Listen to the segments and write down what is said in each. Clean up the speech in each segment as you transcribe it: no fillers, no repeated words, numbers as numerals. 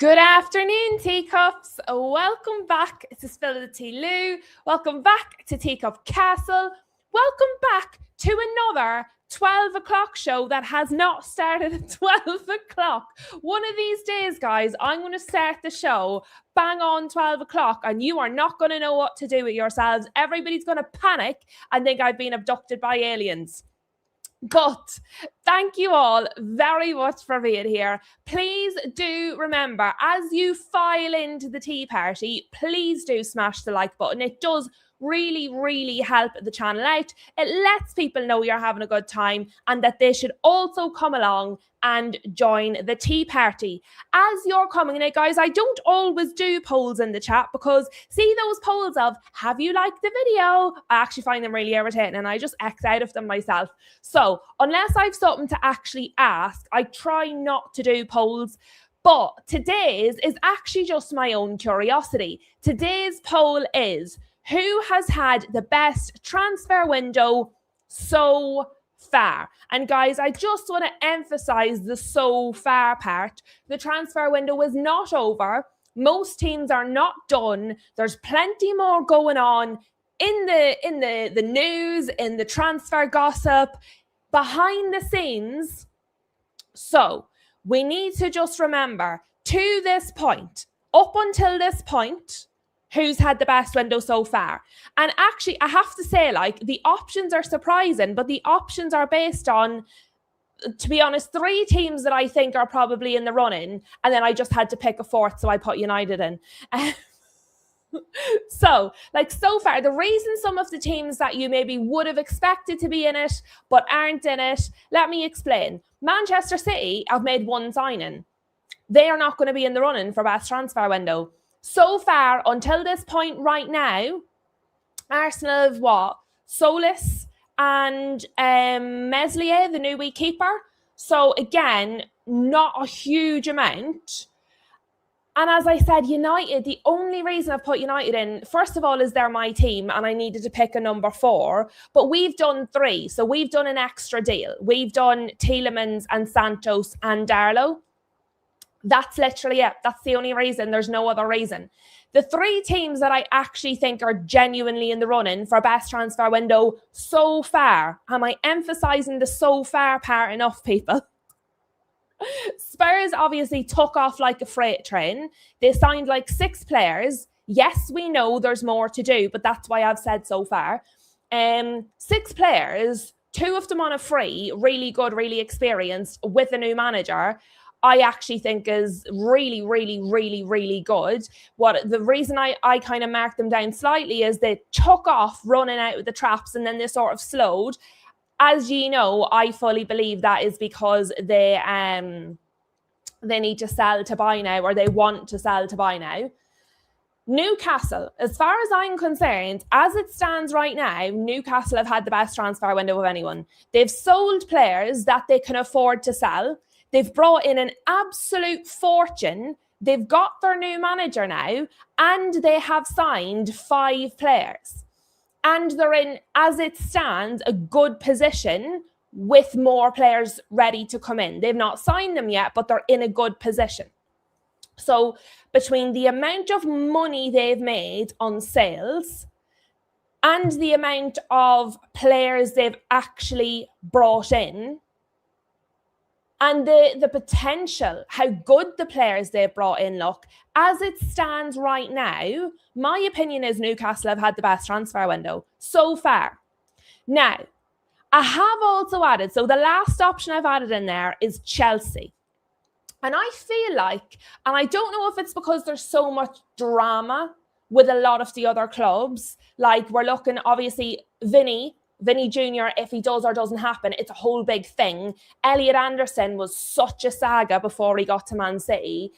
Good afternoon, teacups. Welcome back to Spill the Tea Lou. Welcome back to Teacup Castle. Welcome back to another 12 o'clock show that has not started at 12 o'clock. One of these days, guys, I'm going to start the show bang on 12 o'clock and you are not going to know what to do with yourselves. Everybody's going to panic and think I've been abducted by aliens. But thank you all very much for being here. Please do remember, as you file into the tea party, please do smash the like button. It does really help the channel out. It lets people know you're having a good time and that they should also come along and join the tea party. As you're coming in, guys, I don't always do polls in the chat because see those polls of have you liked the video? I actually find them really irritating and I just X out of them myself. So unless I've something to actually ask, I try not to do polls. But today's is actually just my own curiosity. Today's poll is, who has had the best transfer window so far? And guys, I just want to emphasize the so far part. The transfer window is not over. Most teams are not done. There's plenty more going on in the news, in the transfer gossip, behind the scenes. So we need to just remember, to this point, up until this point, who's had the best window so far. And actually, I have to say, like, the options are surprising, but the options are based on, to be honest, 3 teams that I think are probably in the running, and then I just had to pick a fourth, so I put United in. So far, the reason some of the teams that you maybe would have expected to be in it, but aren't in it, let me explain. Manchester City have made one signing. They are not going to be in the running for best transfer window. So far, until this point right now, Arsenal have what? Solis and Meslier, the new wee keeper. So again, not a huge amount. And as I said, United, the only reason I've put United in, first of all, is they're my team and I needed to pick a number 4. But we've done 3. So we've done an extra deal. We've done Tielemans and Santos and Darlow. That's literally it. That's the only reason. There's no other reason. The 3 teams that I actually think are genuinely in the running for best transfer window so far. Am I emphasizing the so far part enough, people? Spurs obviously took off like a freight train. They signed like 6 players. Yes, we know there's more to do, but that's why I've said so far. 6 players, 2 of them on a free, really good, really experienced with a new manager. I actually think is really good. The reason I kind of marked them down slightly is they took off running out with the traps and then they sort of slowed. As you know, I fully believe that is because they need to sell to buy now, or they want to sell to buy now. Newcastle, as far as I'm concerned, as it stands right now, Newcastle have had the best transfer window of anyone. They've sold players that they can afford to sell. They've brought in an absolute fortune. They've got their new manager now, and they have signed 5 players. And they're in, as it stands, a good position with more players ready to come in. They've not signed them yet, but they're in a good position. So between the amount of money they've made on sales and the amount of players they've actually brought in, and the potential, how good the players they've brought in look, as it stands right now, my opinion is Newcastle have had the best transfer window so far. Now, I have also added, so the last option I've added in there is Chelsea. And I feel like, and I don't know if it's because there's so much drama with a lot of the other clubs, like we're looking, obviously, Vinny Jr., if he does or doesn't happen, it's a whole big thing. Elliot Anderson was such a saga before he got to Man City.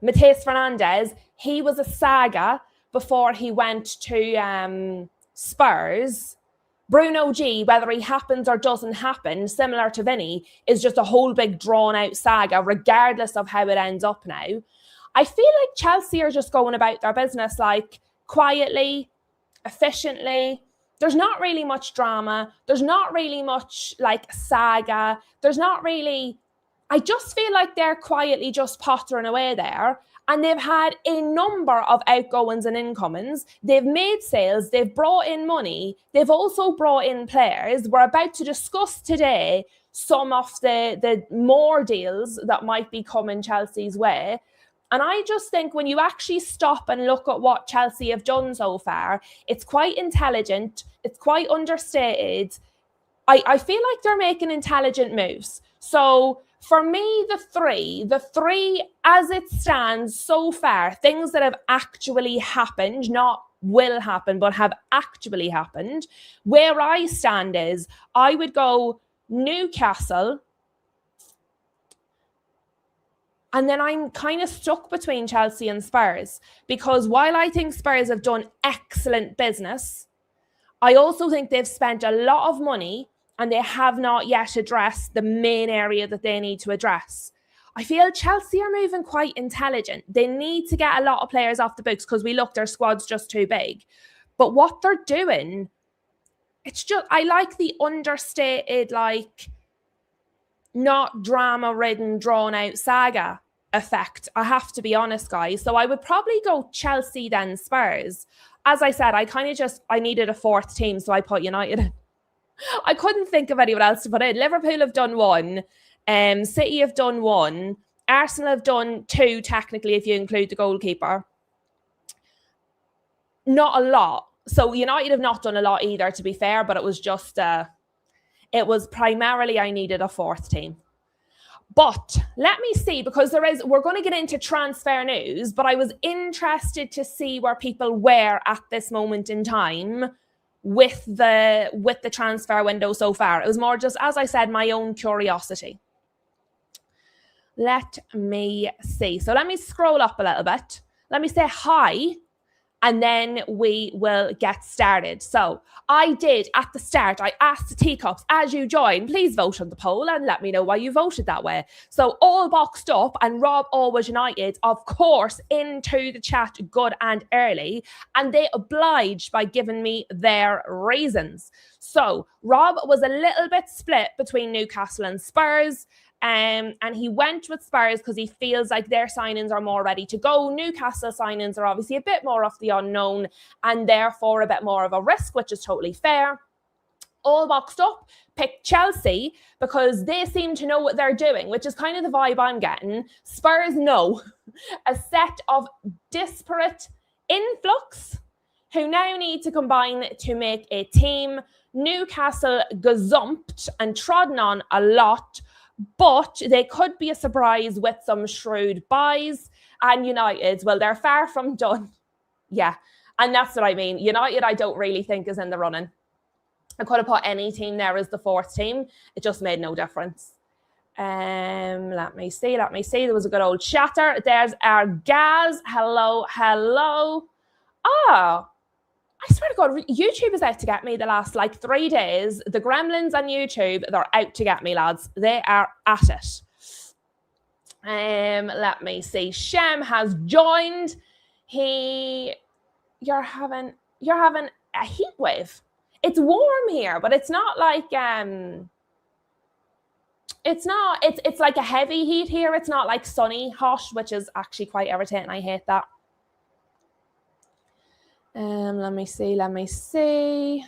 Mateus Fernandez, he was a saga before he went to Spurs. Bruno G, whether he happens or doesn't happen, similar to Vinny, is just a whole big drawn-out saga, regardless of how it ends up now. I feel like Chelsea are just going about their business like quietly, efficiently. there's not really much drama. There's not really much like saga. There's not really, I just feel like they're quietly just pottering away there. And they've had a number of outgoings and incomings. They've made sales. They've brought in money. They've also brought in players. We're about to discuss today some of the more deals that might be coming Chelsea's way. And I just think when you actually stop and look at what Chelsea have done so far, it's quite intelligent. It's quite understated. I feel like they're making intelligent moves. So for me, the three as it stands so far, things that have actually happened, not will happen, but have actually happened, where I stand is I would go Newcastle, and then I'm kind of stuck between Chelsea and Spurs, because while I think Spurs have done excellent business, I also think they've spent a lot of money and they have not yet addressed the main area that they need to address. I feel Chelsea are moving quite intelligent. They need to get a lot of players off the books because their squad's just too big. But what they're doing, it's just, I like the understated, like, not drama-ridden, drawn-out saga effect. I have to be honest, guys. So I would probably go Chelsea, then Spurs. As I said, I needed a fourth team, so I put United in. I couldn't think of anyone else to put in. Liverpool have done one. City have done one. Arsenal have done two, technically, if you include the goalkeeper. Not a lot. So United have not done a lot either, to be fair, but it was just, it was primarily I needed a fourth team. But let me see, because we're going to get into transfer news, but I was interested to see where people were at this moment in time with the transfer window so far. It was more just, as I said, my own curiosity. Let me see. So let me scroll up a little bit. Let me say hi, and then we will get started. So I did, at the start, I asked the teacups, as you join, please vote on the poll and let me know why you voted that way. So all boxed up, and Rob Always United, of course, into the chat good and early, and they obliged by giving me their reasons. So Rob was a little bit split between Newcastle and Spurs. And he went with Spurs because he feels like their signings are more ready to go. Newcastle signings are obviously a bit more of the unknown and therefore a bit more of a risk, which is totally fair. All boxed up, picked Chelsea because they seem to know what they're doing, which is kind of the vibe I'm getting. Spurs know a set of disparate influx who now need to combine to make a team. Newcastle gazumped and trodden on a lot, but they could be a surprise with some shrewd buys. And United, well, they're far from done. Yeah, and that's what I mean. United, I don't really think is in the running. I could have put any team there as the fourth team. It just made no difference. Let me see. There was a good old chatter. There's our Gaz. Hello. Oh, I swear to God, YouTube is out to get me the last 3 days. The gremlins on YouTube, they're out to get me, lads. They are at it. Let me see. Shem has joined. You're having a heat wave. It's warm here, but it's not like it's like a heavy heat here. It's not like sunny hot, which is actually quite irritating. I hate that. Let me see.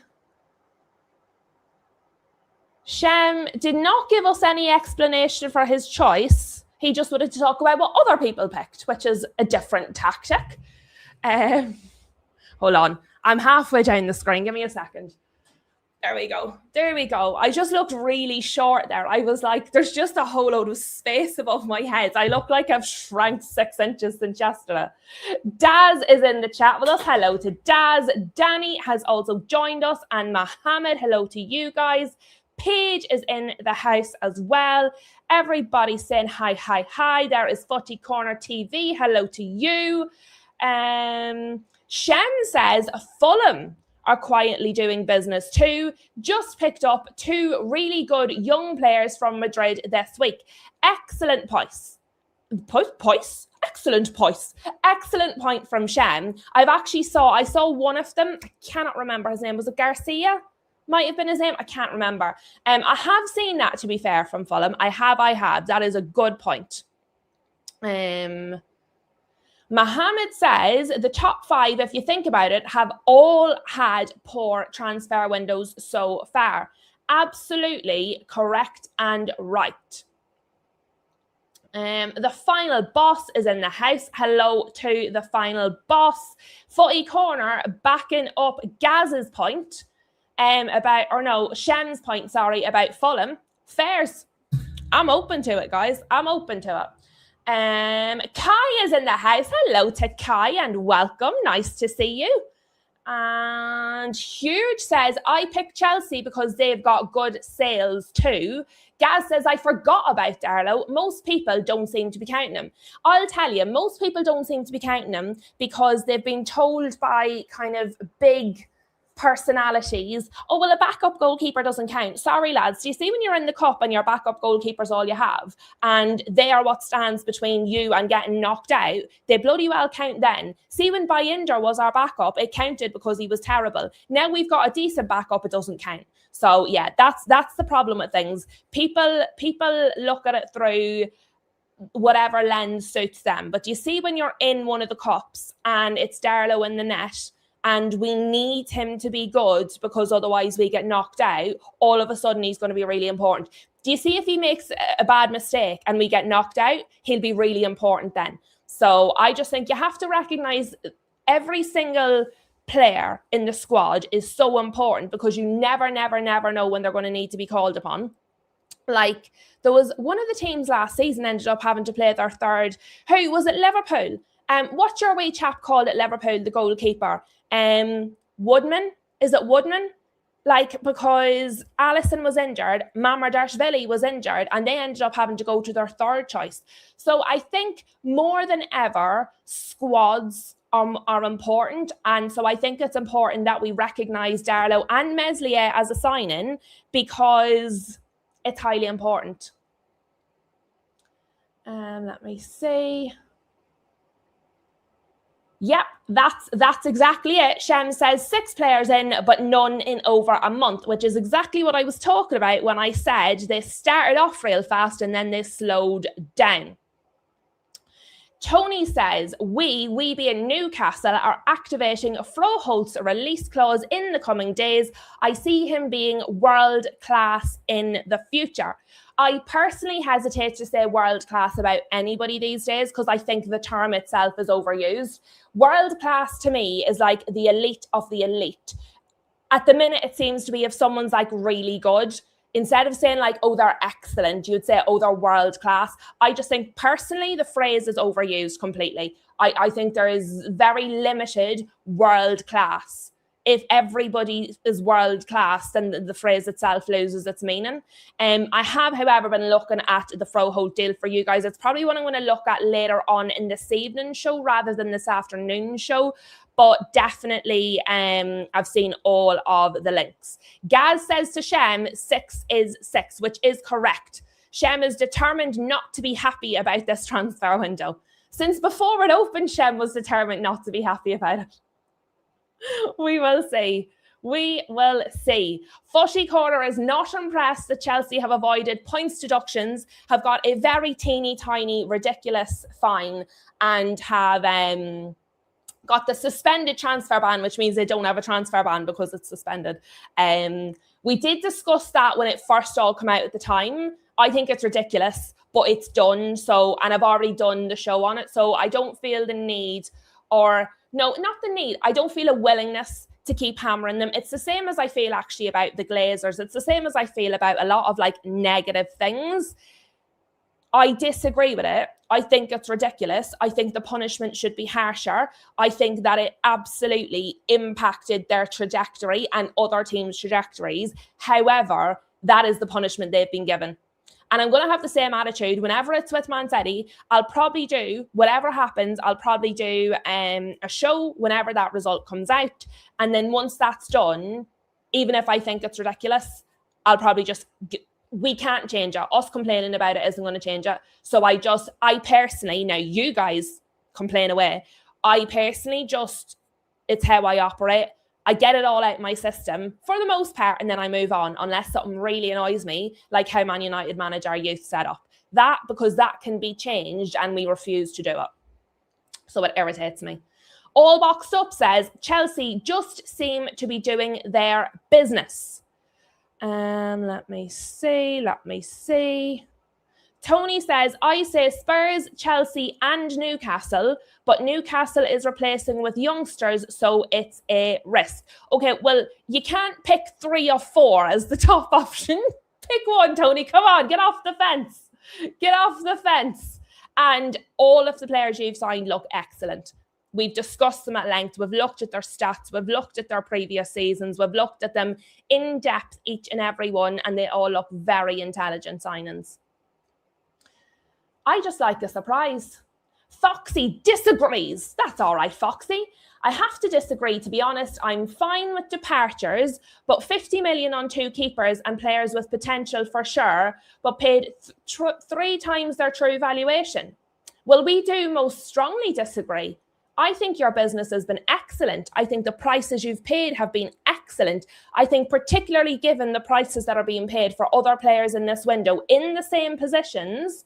Shem did not give us any explanation for his choice. He just wanted to talk about what other people picked, which is a different tactic. Hold on. I'm halfway down the screen. Give me a second. There we go. I just looked really short there. I was like, there's just a whole load of space above my head. I look like I've shrank 6 inches since yesterday. Daz is in the chat with us. Hello to Daz. Danny has also joined us. And Mohammed, hello to you guys. Paige is in the house as well. Everybody saying hi. There is Footy Corner TV. Hello to you. Shem says Fulham are quietly doing business too. Just picked up 2 really good young players from Madrid this week. Excellent price. Poise. Excellent poise. Excellent point from Shem. I saw one of them. I cannot remember his name. Was it Garcia? Might have been his name. I can't remember. I have seen that, to be fair, from Fulham. I have. That is a good point. Mohammed says the top 5, if you think about it, have all had poor transfer windows so far. Absolutely correct and right. The final boss is in the house. Hello to the final boss. Footy Corner backing up Gaz's point Shem's point, about Fulham. Fairs. I'm open to it, guys. I'm open to it. Kai is in the house. Hello to Kai and welcome. Nice to see you. And Huge says, I picked Chelsea because they've got good sales too. Gaz says, I forgot about Darlow. Most people don't seem to be counting him. I'll tell you, most people don't seem to be counting him because they've been told by kind of big personalities, oh, well, a backup goalkeeper doesn't count. Sorry, lads. Do you see when you're in the cup and your backup goalkeeper's all you have and they are what stands between you and getting knocked out? They bloody well count then. See, when Bayindir was our backup, it counted because he was terrible. Now we've got a decent backup, it doesn't count. So, yeah, that's the problem with things. People look at it through whatever lens suits them. But you see when you're in one of the cups and it's Darlow in the net, and we need him to be good because otherwise we get knocked out, all of a sudden he's going to be really important. Do you see if he makes a bad mistake and we get knocked out, he'll be really important then. So I just think you have to recognise every single player in the squad is so important because you never know when they're going to need to be called upon. Like, there was one of the teams last season ended up having to play their third. Who was it? Liverpool. What's your wee chap called at Liverpool, the goalkeeper? Woodman? Is it Woodman? Like, because Alisson was injured, Mamardashvili was injured, and they ended up having to go to their third choice. So I think more than ever, squads are important. And so I think it's important that we recognise Darlow and Meslier as a sign-in because it's highly important. Let me see. Yep, that's exactly it. Shem says 6 players in, but none in over a month, which is exactly what I was talking about when I said they started off real fast and then they slowed down. Tony says, we being Newcastle, are activating Froholt's release clause in the coming days. I see him being world class in the future. I personally hesitate to say world class about anybody these days because I think the term itself is overused. World class to me is like the elite of the elite. At the minute, it seems to be if someone's like really good, instead of saying like, oh, they're excellent, you'd say, oh, they're world class. I just think personally, the phrase is overused completely. I think there is very limited world class. If everybody is world class, then the phrase itself loses its meaning. I have, however, been looking at the Froholt deal for you guys. It's probably what I'm going to look at later on in this evening show rather than this afternoon show. But definitely, I've seen all of the links. Gaz says to Shem, 6 is 6, which is correct. Shem is determined not to be happy about this transfer window. Since before it opened, Shem was determined not to be happy about it. We will see. We will see. Footy Corner is not impressed that Chelsea have avoided points deductions, have got a very teeny tiny ridiculous fine, and have got the suspended transfer ban, which means they don't have a transfer ban because it's suspended. We did discuss that when it first all came out at the time. I think it's ridiculous, but it's done. So, and I've already done the show on it. So I don't feel the need I don't feel a willingness to keep hammering them. It's the same as I feel actually about the Glazers. It's the same as I feel about a lot of like negative things. I disagree with it. I think it's ridiculous. I think the punishment should be harsher. I think that it absolutely impacted their trajectory and other teams' trajectories. However, that is the punishment they've been given. And I'm going to have the same attitude whenever it's with Man City. I'll probably do, whatever happens, I'll probably do a show whenever that result comes out. And then once that's done, even if I think it's ridiculous, I'll probably just we can't change it. Us complaining about it isn't going to change it. So I personally, now you guys complain away. I personally it's how I operate. I get it all out of my system for the most part, and then I move on unless something really annoys me, like how Man United manage our youth setup. Because that can be changed and we refuse to do it. So it irritates me. All Boxed Up says, Chelsea just seem to be doing their business. Let me see. Tony says, I say Spurs, Chelsea and Newcastle, but Newcastle is replacing with youngsters, so it's a risk. Okay, well, you can't pick 3 or 4 as the top option. Pick one, Tony. Come on, get off the fence. Get off the fence. And all of the players you've signed look excellent. We've discussed them at length. We've looked at their stats. We've looked at their previous seasons. We've looked at them in depth, each and every one, and they all look very intelligent signings. I just like a surprise. Foxy disagrees. That's all right, Foxy. I have to disagree, to be honest. I'm fine with departures, but 50 million on 2 keepers and players with potential for sure, but paid 3 times their true valuation. Well, we do most strongly disagree. I think your business has been excellent. I think the prices you've paid have been excellent. I think particularly given the prices that are being paid for other players in this window in the same positions,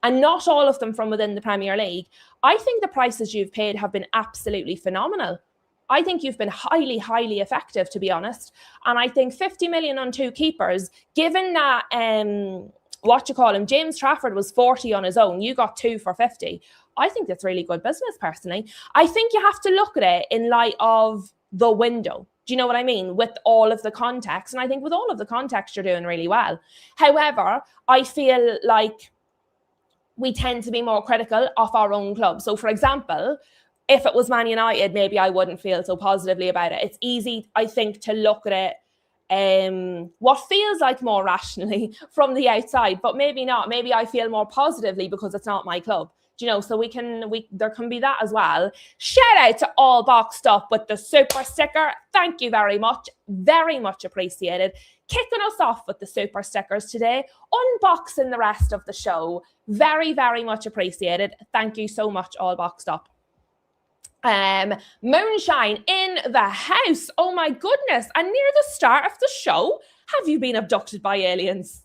and not all of them from within the Premier League, I think the prices you've paid have been absolutely phenomenal. I think you've been highly, highly effective, to be honest. And I think 50 million on 2 keepers, given that, James Trafford was 40 on his own, you got 2 for 50. I think that's really good business, personally. I think you have to look at it in light of the window. Do you know what I mean? With all of the context. And I think with all of the context, you're doing really well. However, I feel like we tend to be more critical of our own club. So, for example, if it was Man United, maybe I wouldn't feel so positively about it. It's easy, I think, to look at it what feels like more rationally from the outside, but maybe not. Maybe I feel more positively because it's not my club. Do you know? So there can be that as well. Shout out to All Boxed Up with the super sticker. Thank you very much. Very much appreciated. Kicking us off with the super stickers today, unboxing the rest of the show. Very, very much appreciated. Thank you so much, All Boxed Up. Moonshine in the house. Oh my goodness. And near the start of the show, have you been abducted by aliens?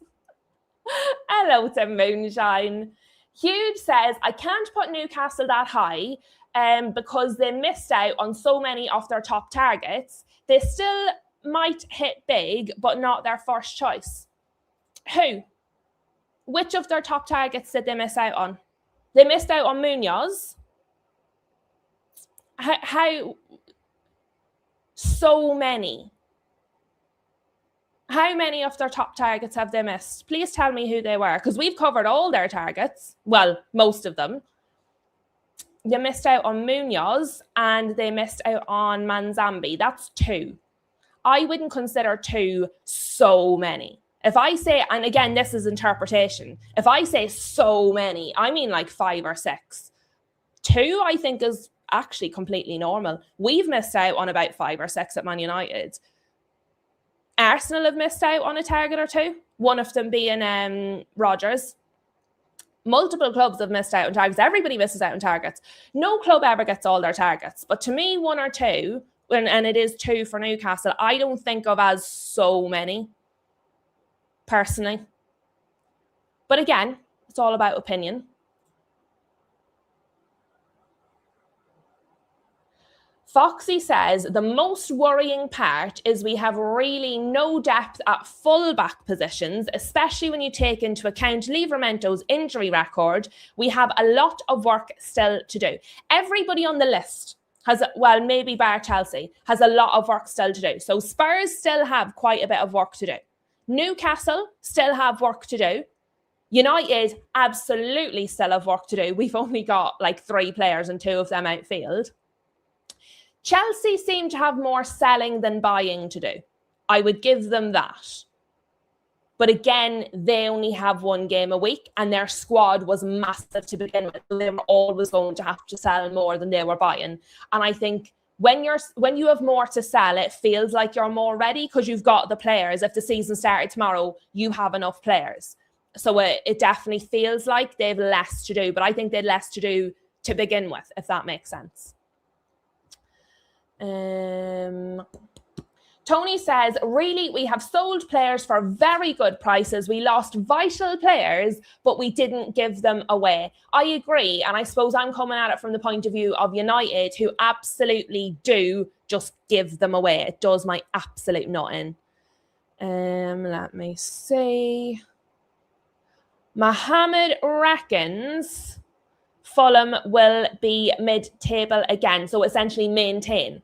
Hello to Moonshine. Huge says, I can't put Newcastle that high because they missed out on so many of their top targets. They still might hit big, but not their first choice. Who? Which of their top targets did they miss out on? They missed out on Munoz. How? So many. How many of their top targets have they missed? Please tell me who they were, because we've covered all their targets. Well, most of them. They missed out on Munoz and they missed out on Manzambi. That's 2. I wouldn't consider 2 so many. If I say, and again, this is interpretation. If I say so many, I mean like 5 or 6. 2, I think, is actually completely normal. We've missed out on about 5 or 6 at Man United. Arsenal have missed out on a target or 2. One of them being Rodgers. Multiple clubs have missed out on targets. Everybody misses out on targets. No club ever gets all their targets. But to me, 1 or 2, and it is 2 for Newcastle, I don't think of as so many, personally. But again, it's all about opinion. Foxy says, the most worrying part is we have really no depth at full-back positions, especially when you take into account Livramento's injury record. We have a lot of work still to do. Everybody on the list has, well, maybe bar Chelsea, has a lot of work still to do. So Spurs still have quite a bit of work to do. Newcastle still have work to do. United absolutely still have work to do. We've only got like 3 players and 2 of them outfield. Chelsea seem to have more selling than buying to do. I would give them that. But again, they only have 1 game a week and their squad was massive to begin with. They were always going to have to sell more than they were buying. And I think when you have more to sell, it feels like you're more ready because you've got the players. If the season started tomorrow, you have enough players. So it definitely feels like they've less to do, but I think they'd less to do to begin with, if that makes sense. Tony says, really, we have sold players for very good prices. We lost vital players, but we didn't give them away. I agree. And I suppose I'm coming at it from the point of view of United, who absolutely do just give them away. It does my absolute nothing. Let me see. Mohammed reckons Fulham will be mid-table again. So essentially maintain.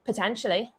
Potentially.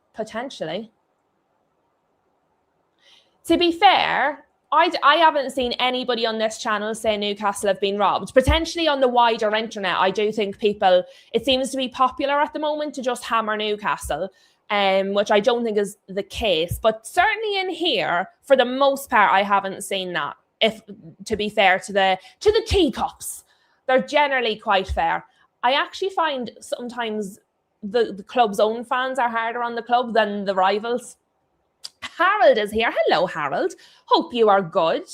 To be fair, I haven't seen anybody on this channel say Newcastle have been robbed. Potentially on the wider internet, I do think people, it seems to be popular at the moment to just hammer Newcastle, which I don't think is the case. But certainly in here, for the most part, I haven't seen that. If to be fair to the teacups, they're generally quite fair. I actually find sometimes the club's own fans are harder on the club than the rivals. Harold is here. Hello, Harold. Hope you are good.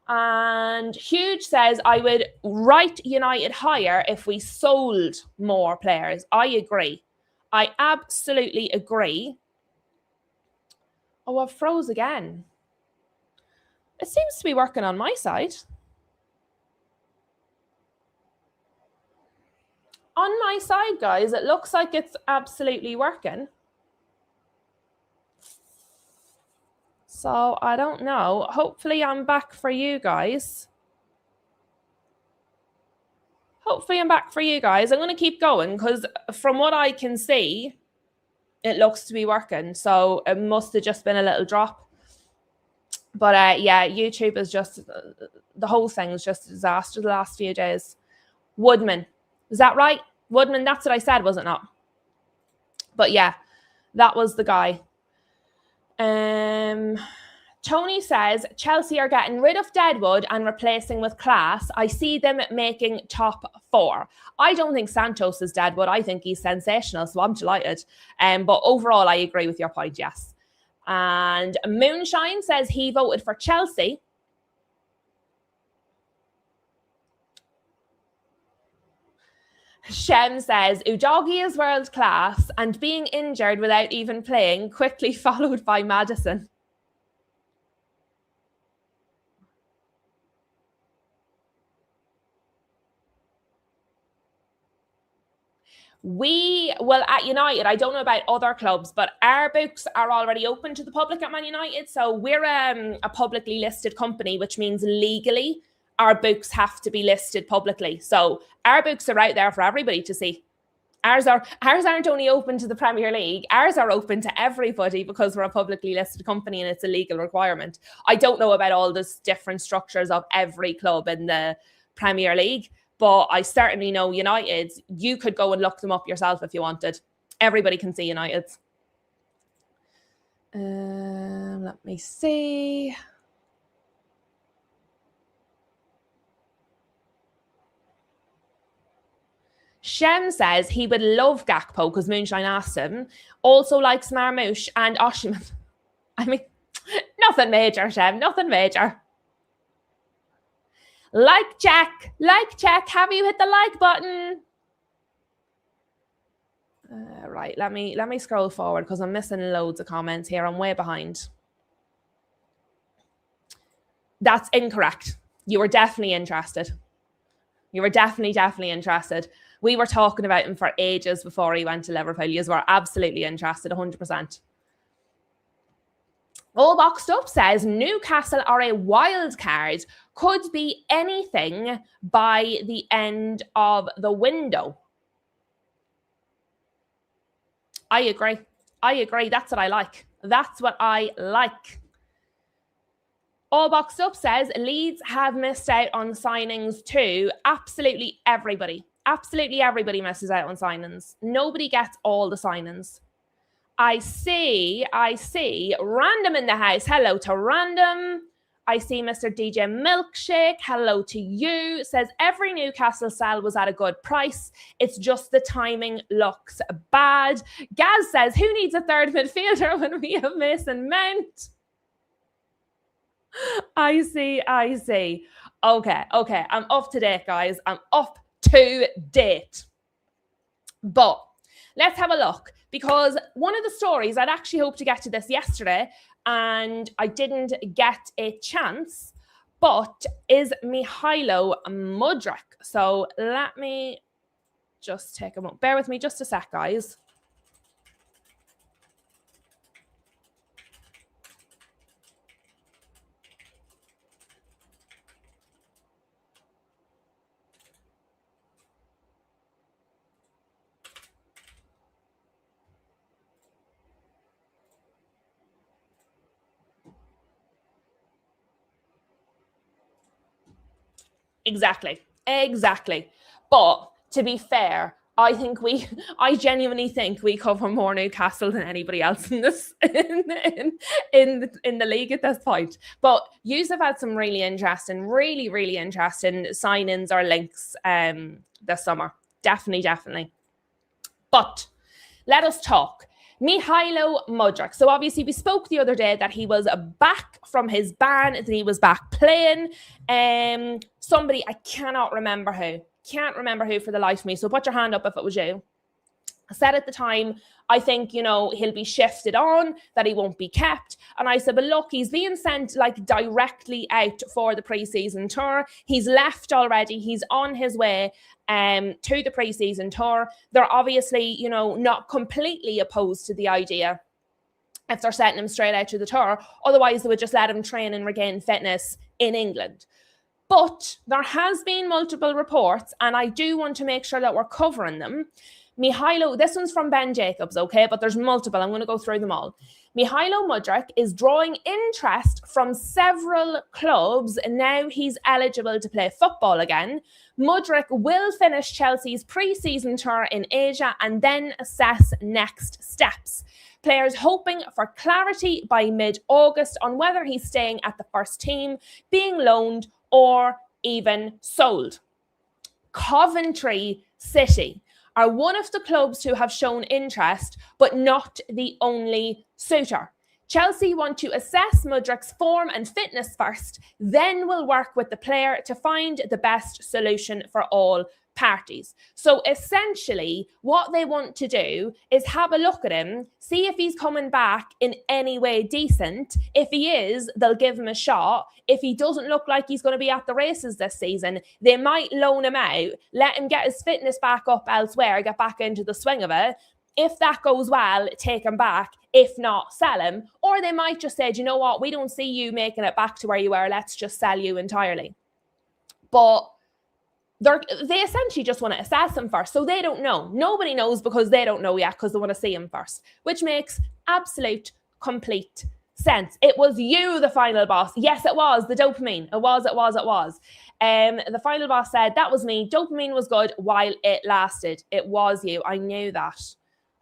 And Huge says, I would write United higher if we sold more players. I agree. I absolutely agree. Oh, I've froze again. It seems to be working on my side. On my side, guys, it looks like it's absolutely working. So I don't know. Hopefully I'm back for you guys. I'm going to keep going because from what I can see, it looks to be working. So it must have just been a little drop. But yeah, YouTube is just, the whole thing is just a disaster the last few days. Woodman. Is that right? Woodman, that's what I said, was it not? But yeah, that was the guy. Tony says, Chelsea are getting rid of Deadwood and replacing with class. I see them making top 4. I don't think Santos is Deadwood. I think he's sensational, so I'm delighted. But overall, I agree with your point, yes. And Moonshine says he voted for Chelsea. Shem says, Udogie is world class and being injured without even playing, quickly followed by Maddison. Well, at United, I don't know about other clubs, but our books are already open to the public at Man United. So we're a publicly listed company, which means legally our books have to be listed publicly. So our books are out there for everybody to see. Ours aren't only open to the Premier League. Ours are open to everybody because we're a publicly listed company and it's a legal requirement. I don't know about all the different structures of every club in the Premier League, but I certainly know United. You could go and look them up yourself if you wanted. Everybody can see United's. Let me see. Shem says he would love Gakpo because Moonshine asked him. Also likes Marmouche and Osimhen. I mean, nothing major, Shem. Nothing major. Like check. Have you hit the like button? Right, let me scroll forward because I'm missing loads of comments here. I'm way behind. That's incorrect. You were definitely interested. You were definitely interested. We were talking about him for ages before he went to Liverpool. You were absolutely interested, 100%. All Boxed Up says Newcastle are a wild card. Could be anything by the end of the window. I agree. That's what I like. All Boxed Up says Leeds have missed out on signings too. Absolutely everybody misses out on signings. Nobody gets all the signings. I see Random in the house. Hello to Random. I see Mr. DJ Milkshake, hello to you, says every Newcastle sell was at a good price. It's just the timing looks bad. Gaz says, who needs a third midfielder when we have Mason Mount? I see. Okay, I'm up to date, guys. I'm up to date. But let's have a look, because one of the stories, I'd actually hoped to get to this yesterday and I didn't get a chance, but is Mihailo Mudryk. So let me just take a moment. Bear with me just a sec, guys. Exactly. But to be fair, I genuinely think we cover more Newcastle than anybody else in this in the league at this point. But yous have had some really interesting signings or links this summer. Definitely. But let us talk. Mihailo Mudryk. So obviously we spoke the other day that he was back from his ban, that he was back playing. Somebody, I cannot remember who. Can't remember who for the life of me. So put your hand up if it was you. I said at the time, I think, he'll be shifted on, that he won't be kept. And I said, but look, he's being sent directly out for the pre-season tour. He's left already. He's on his way to the pre-season tour. They're obviously, not completely opposed to the idea if they're setting him straight out to the tour. Otherwise, they would just let him train and regain fitness in England. But there has been multiple reports, and I do want to make sure that we're covering them. Mihailo, this one's from Ben Jacobs, okay? But there's multiple. I'm going to go through them all. Mihailo Mudryk is drawing interest from several clubs, and now he's eligible to play football again. Mudryk will finish Chelsea's pre-season tour in Asia and then assess next steps. Players hoping for clarity by mid-August on whether he's staying at the first team, being loaned, or even sold. Coventry City are one of the clubs who have shown interest, but not the only suitor. Chelsea want to assess Mudryk's form and fitness first, then will work with the player to find the best solution for all parties. So essentially, what they want to do is have a look at him, see if he's coming back in any way decent. If he is, they'll give him a shot. If he doesn't look like he's going to be at the races this season, they might loan him out, let him get his fitness back up elsewhere, get back into the swing of it. If that goes well, take him back. If not, sell him. Or they might just say, do you know what? We don't see you making it back to where you were. Let's just sell you entirely. But they essentially just want to assess him first. So they don't know. Nobody knows because they don't know yet because they want to see him first, which makes absolute, complete sense. It was you, the final boss. Yes, it was. The dopamine. It was. The final boss said, that was me. Dopamine was good while it lasted. It was you. I knew that.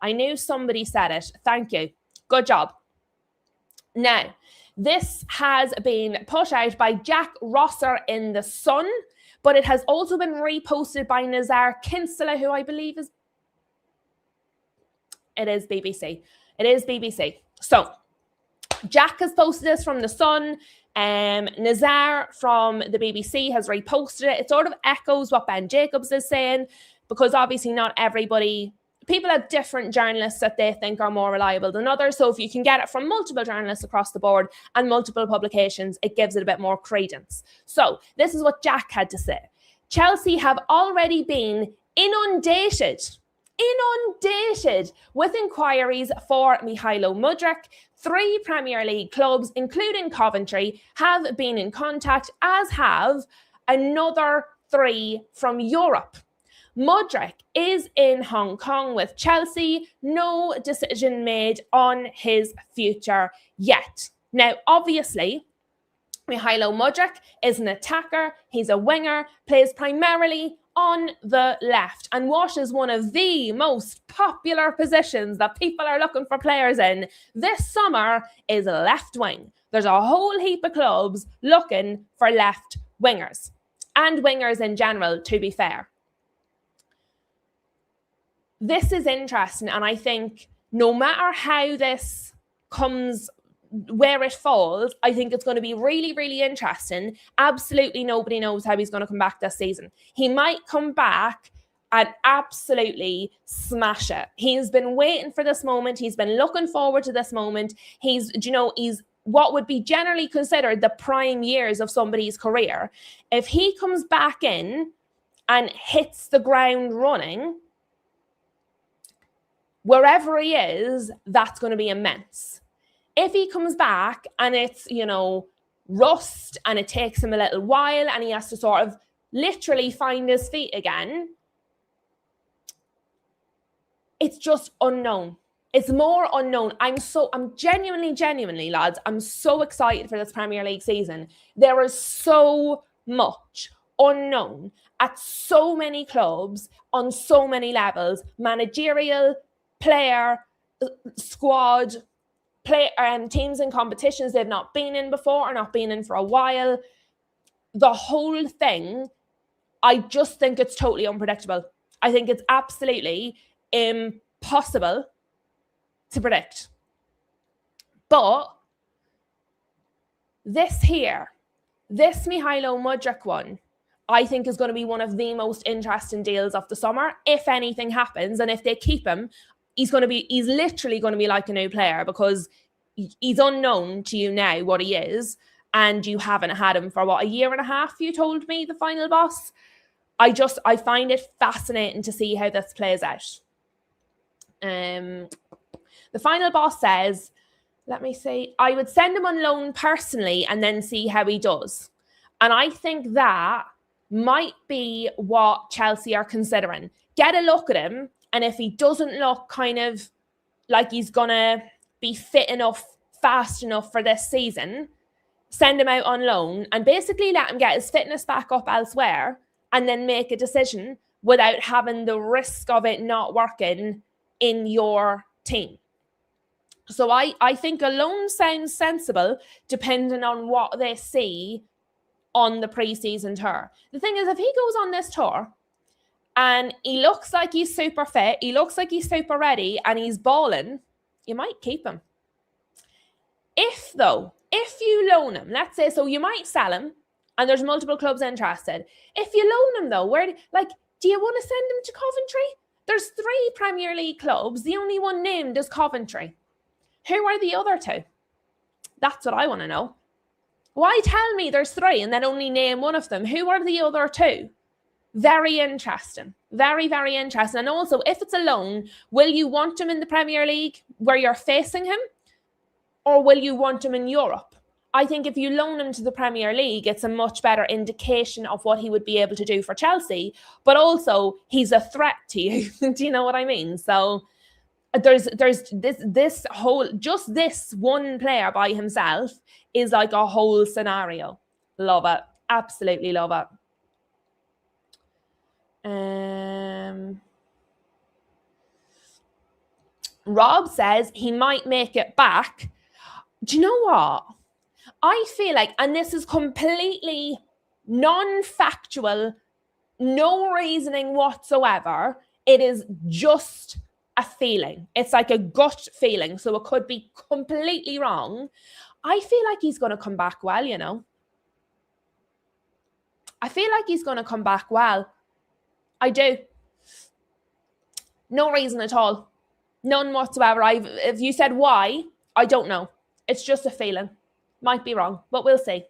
I knew somebody said it. Thank you. Good job. Now, this has been put out by Jack Rosser in The Sun, but it has also been reposted by Nazar Kinsella, who I believe is... It is BBC. So, Jack has posted this from The Sun. Nazar from the BBC has reposted it. It sort of echoes what Ben Jacobs is saying, because obviously not everybody... People have different journalists that they think are more reliable than others. So if you can get it from multiple journalists across the board and multiple publications, it gives it a bit more credence. So this is what Jack had to say. Chelsea have already been inundated with inquiries for Mihailo Mudryk. 3 Premier League clubs, including Coventry, have been in contact, as have another 3 from Europe. Mudryk is in Hong Kong with Chelsea. No decision made on his future yet. Now, obviously, Mihailo Mudryk is an attacker. He's a winger, plays primarily on the left. And what is one of the most popular positions that people are looking for players in this summer is left wing. There's a whole heap of clubs looking for left wingers and wingers in general, to be fair. This is interesting, and I think no matter how this comes, where it falls, I think it's going to be really, really interesting. Absolutely nobody knows how he's going to come back this season. He might come back and absolutely smash it. He's been waiting for this moment. He's been looking forward to this moment. He's what would be generally considered the prime years of somebody's career. If he comes back in and hits the ground running, wherever he is, that's going to be immense. If he comes back and it's, rust and it takes him a little while and he has to sort of literally find his feet again, it's just unknown. It's more unknown. I'm genuinely, lads, I'm so excited for this Premier League season. There is so much unknown at so many clubs on so many levels: managerial, player, squad, teams and competitions they've not been in before or not been in for a while. The whole thing, I just think it's totally unpredictable. I think it's absolutely impossible to predict. But this Mykhailo Mudryk one, I think is going to be one of the most interesting deals of the summer, if anything happens. And if they keep him, he's literally going to be like a new player, because he's unknown to you now what he is, and you haven't had him for a year and a half, you told me, the final boss. I find it fascinating to see how this plays out. The final boss says, let me see, I would send him on loan personally and then see how he does. And I think that might be what Chelsea are considering. Get a look at him, and if he doesn't look kind of like he's going to be fit enough, fast enough for this season, send him out on loan and basically let him get his fitness back up elsewhere, and then make a decision without having the risk of it not working in your team. So I think a loan sounds sensible, depending on what they see on the pre-season tour. The thing is, if he goes on this tour and he looks like he's super fit, he looks like he's super ready, and he's balling, you might keep him. If you loan him, let's say, so you might sell him, and there's multiple clubs interested. If you loan him, though, do you want to send him to Coventry? There's 3 Premier League clubs. The only one named is Coventry. Who are the other 2? That's what I want to know. Why tell me there's 3 and then only name one of them? Who are the other 2? Very interesting. Very, very interesting. And also, if it's a loan, will you want him in the Premier League where you're facing him? Or will you want him in Europe? I think if you loan him to the Premier League, it's a much better indication of what he would be able to do for Chelsea. But also, he's a threat to you. Do you know what I mean? So there's this whole, just this one player by himself is like a whole scenario. Love it. Absolutely love it. Rob says he might make it back. Do you know what? I feel like, and this is completely non-factual, no reasoning whatsoever, it is just a feeling. It's like a gut feeling, so it could be completely wrong. I feel like he's going to come back well, I feel like he's going to come back well. I do. No reason at all. None whatsoever. If you said why, I don't know. It's just a feeling. Might be wrong, but we'll see.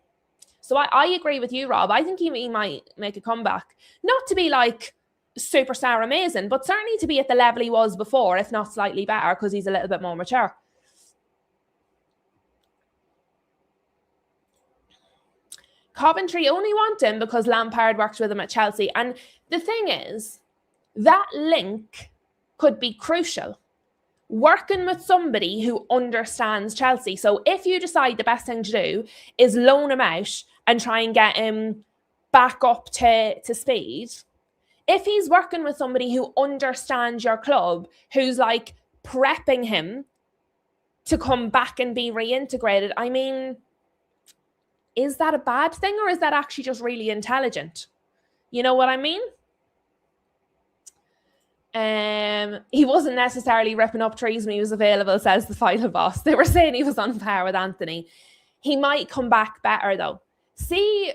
So I agree with you, Rob. I think he might make a comeback. Not to be like superstar amazing, but certainly to be at the level he was before, if not slightly better, because he's a little bit more mature. Coventry only want him because Lampard works with him at Chelsea. And the thing is, that link could be crucial. Working with somebody who understands Chelsea. So if you decide the best thing to do is loan him out and try and get him back up to speed, if he's working with somebody who understands your club, who's like prepping him to come back and be reintegrated, I mean, is that a bad thing or is that actually just really intelligent? You know what I mean? He wasn't necessarily ripping up trees when he was available, says the final boss. They were saying he was on par with Anthony. He might come back better though. See,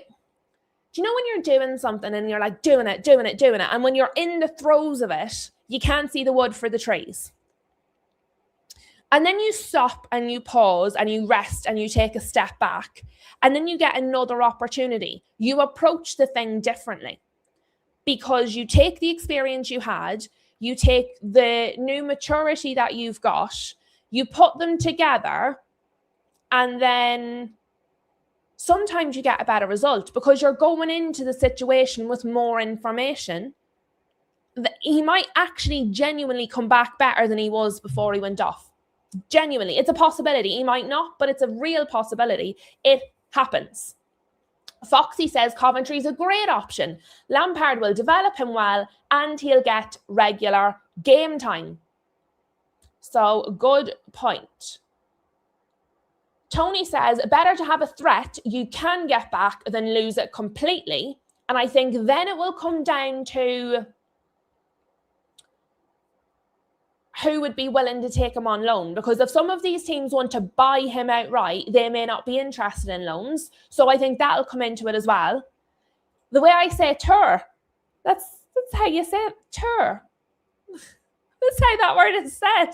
do you know when you're doing something and you're like doing it, and when you're in the throes of it, you can't see the wood for the trees. And then you stop and you pause and you rest and you take a step back, and then you get another opportunity. You approach the thing differently because you take the experience you had, you take the new maturity that you've got, you put them together, and then sometimes you get a better result because you're going into the situation with more information. He might actually genuinely come back better than he was before he went off. Genuinely. It's a possibility. He might not, but it's a real possibility. It happens. Foxy says Coventry's a great option. Lampard will develop him well and he'll get regular game time. So, good point. Tony says, better to have a threat you can get back than lose it completely. And I think then it will come down to who would be willing to take him on loan. Because if some of these teams want to buy him outright, they may not be interested in loans. So I think that'll come into it as well. The way I say tour, that's how you say it, tour. That's how that word is said.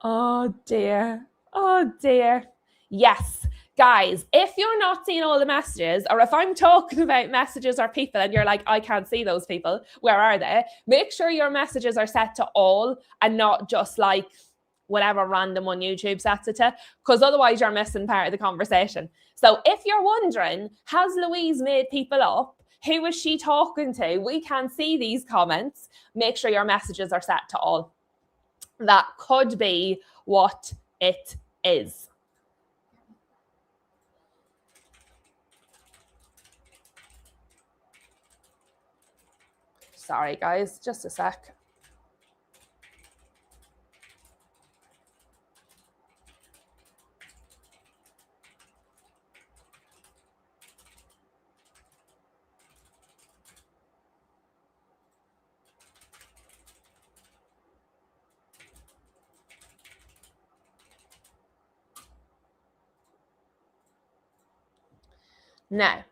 Oh dear. Oh dear. Yes. Guys, if you're not seeing all the messages, or if I'm talking about messages or people and you're like, I can't see those people, where are they? Make sure your messages are set to all and not just like whatever random on YouTube sets it to, because otherwise you're missing part of the conversation. So if you're wondering, has Louise made people up? Who is she talking to? We can't see these comments. Make sure your messages are set to all. That could be what it is. Sorry, guys, just a sec. Now,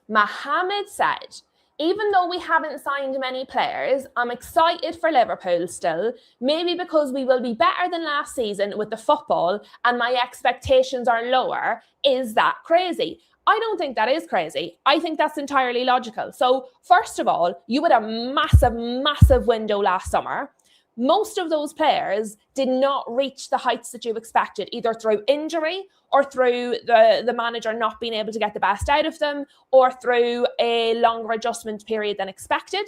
Mohammed said, even though we haven't signed many players, I'm excited for Liverpool still, maybe because we will be better than last season with the football and my expectations are lower. Is that crazy? I don't think that is crazy. I think that's entirely logical. So first of all, you had a massive window last summer. Most of those players did not reach the heights that you expected, either through injury or through the manager not being able to get the best out of them, or through a longer adjustment period than expected.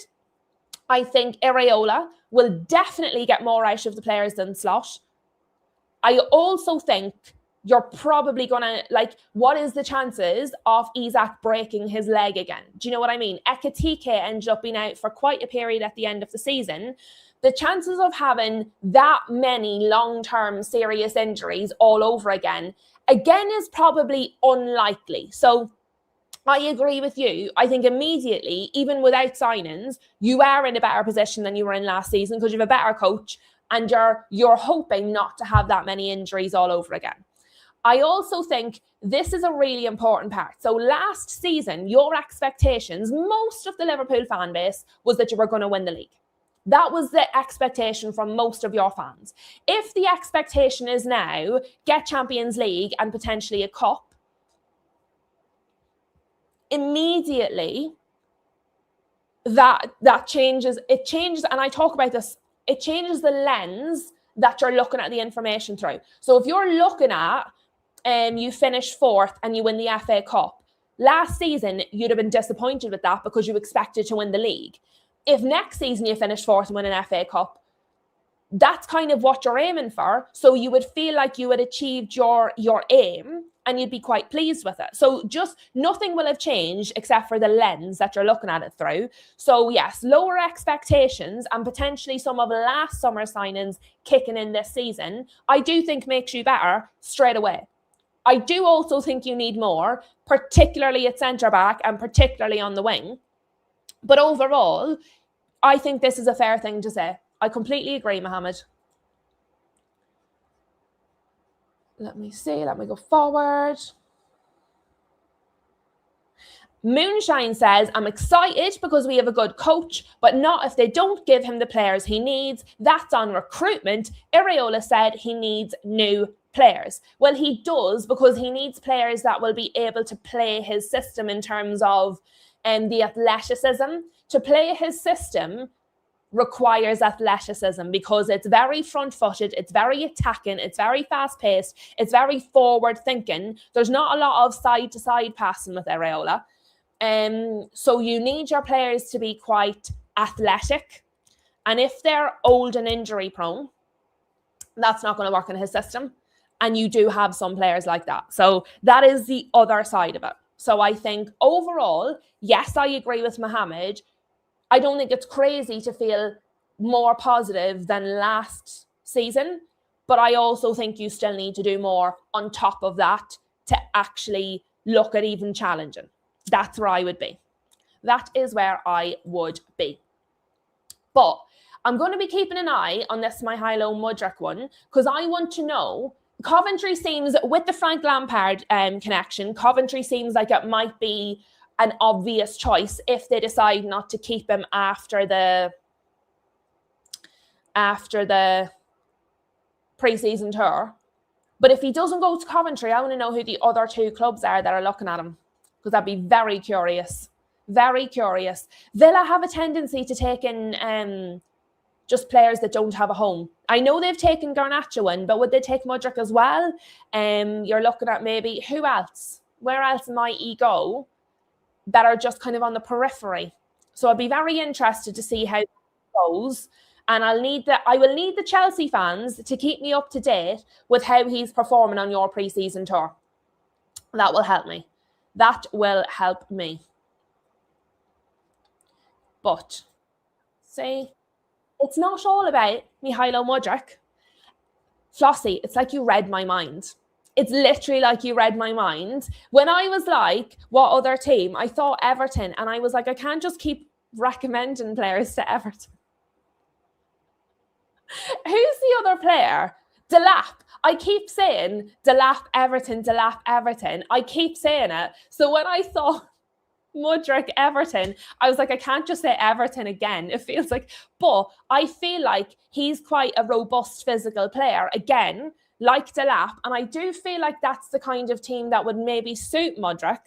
I think Areola will definitely get more out of the players than Slot. I also think you're probably going to, like, what is the chances of Isak breaking his leg again? Do you know what I mean? Ekitike ended up being out for quite a period at the end of the season. The chances of having that many long-term serious injuries all over again is probably unlikely. So I agree with you. I think immediately, even without signings, you are in a better position than you were in last season because you have a better coach and you're hoping not to have that many injuries all over again. I also think this is a really important part. So last season, your expectations, most of the Liverpool fan base, was that you were going to win the league. That was the expectation from most of your fans. If the expectation is now get Champions League and potentially a cup, immediately that changes. It changes, and I talk about this, it changes the lens that you're looking at the information through. So if you're looking at you finish fourth and you win the FA Cup, last season you'd have been disappointed with that because you expected to win the league. If next season you finish fourth and win an FA Cup, that's kind of what you're aiming for. So you would feel like you had achieved your aim and you'd be quite pleased with it. So just nothing will have changed except for the lens that you're looking at it through. So yes, lower expectations and potentially some of last summer signings kicking in this season, I do think makes you better straight away. I do also think you need more, particularly at centre-back and particularly on the wing. But overall, I think this is a fair thing to say. I completely agree, Mohammed. Let me see. Let me go forward. Moonshine says, I'm excited because we have a good coach, but not if they don't give him the players he needs. That's on recruitment. Iraola said he needs new players. Well, he does, because he needs players that will be able to play his system in terms of the athleticism. To play his system requires athleticism because it's very front-footed, it's very attacking, it's very fast-paced, it's very forward-thinking. There's not a lot of side-to-side passing with Iraola. So you need your players to be quite athletic. And if they're old and injury-prone, that's not going to work in his system. And you do have some players like that. So that is the other side of it. So I think overall, yes, I agree with Mohammed. I don't think it's crazy to feel more positive than last season, but I also think you still need to do more on top of that to actually look at even challenging. That's where I would be. That is where I would be. But I'm going to be keeping an eye on this Mihailo Mudryk one, because I want to know, Coventry seems, with the Frank Lampard connection, Coventry seems like it might be an obvious choice if they decide not to keep him after the pre-season tour. But if he doesn't go to Coventry, I want to know who the other two clubs are that are looking at him, because I'd be very curious. Very curious. Villa have a tendency to take in just players that don't have a home. I know they've taken Garnacho in, but would they take Mudryk as well? You're looking at maybe, who else? Where else might he go that are just kind of on the periphery? So I'd be very interested to see how it goes. And I will need the Chelsea fans to keep me up to date with how he's performing on your pre-season tour. That will help me. That will help me. But, see, it's not all about Mihailo Mudryk. Flossie, it's like you read my mind. It's literally like you read my mind. When I was like, what other team? I thought Everton. And I was like, I can't just keep recommending players to Everton. Who's the other player? Delap. I keep saying Delap Everton, Delap Everton. I keep saying it. So when I saw Mudryk Everton, I was like, I can't just say Everton again. It feels like, but I feel like he's quite a robust physical player. Again, like Delap. And I do feel like that's the kind of team that would maybe suit Mudryk.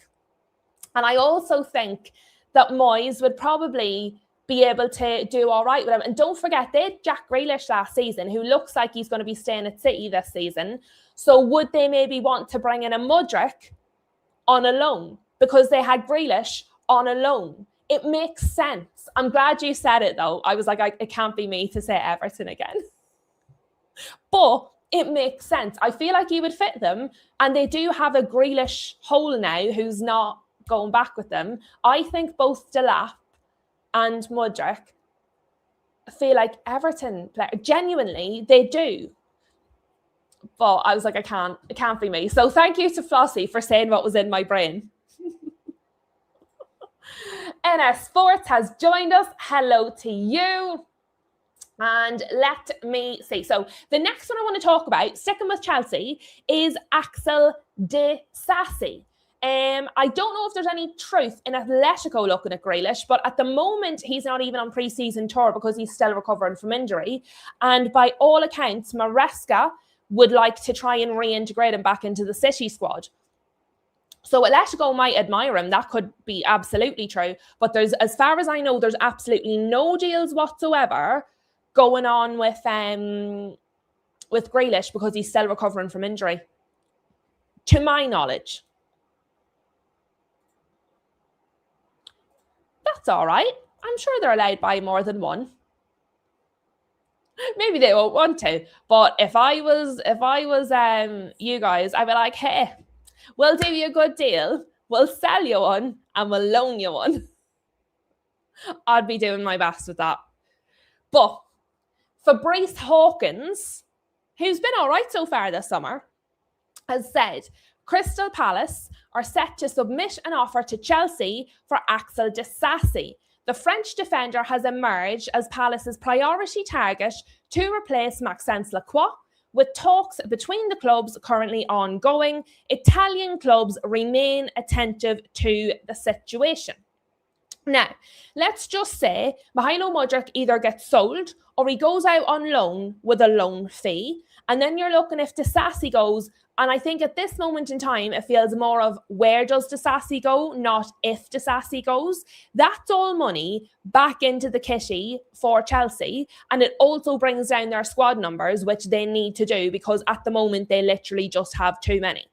And I also think that Moyes would probably be able to do all right with him. And don't forget, they had Jack Grealish last season, who looks like he's going to be staying at City this season. So would they maybe want to bring in a Mudryk on a loan? Because they had Grealish on a loan. It makes sense. I'm glad you said it, though. I was like, it can't be me to say Everton again. But it makes sense. I feel like he would fit them. And they do have a Grealish hole now who's not going back with them. I think both Delap and Mudryk feel like Everton player. Genuinely, they do. But I was like, it can't be me. So thank you to Flossie for saying what was in my brain. NS Sports has joined us. Hello to you. And let me see. So the next one I want to talk about, sticking with Chelsea, is Axel Disasi. I don't know if there's any truth in Atletico looking at Grealish, but at the moment, he's not even on pre-season tour because he's still recovering from injury. And by all accounts, Maresca would like to try and reintegrate him back into the City squad. So Atletico might admire him. That could be absolutely true. But there's, as far as I know, there's absolutely no deals whatsoever going on with Grealish because he's still recovering from injury, to my knowledge. That's all right. I'm sure they're allowed to buy more than one. Maybe they won't want to. But if I was you guys, I'd be like, hey, we'll do you a good deal. We'll sell you one and we'll loan you one. I'd be doing my best with that. But Fabrice Hawkins, who's been all right so far this summer, has said Crystal Palace are set to submit an offer to Chelsea for Axel Disasi. The French defender has emerged as Palace's priority target to replace Maxence Lacroix, with talks between the clubs currently ongoing. Italian clubs remain attentive to the situation. Now, let's just say Mykhailo Mudryk either gets sold or he goes out on loan with a loan fee. And then you're looking if Disasi goes. And I think at this moment in time, it feels more of where does Disasi go, not if Disasi goes. That's all money back into the kitty for Chelsea. And it also brings down their squad numbers, which they need to do because at the moment they literally just have too many.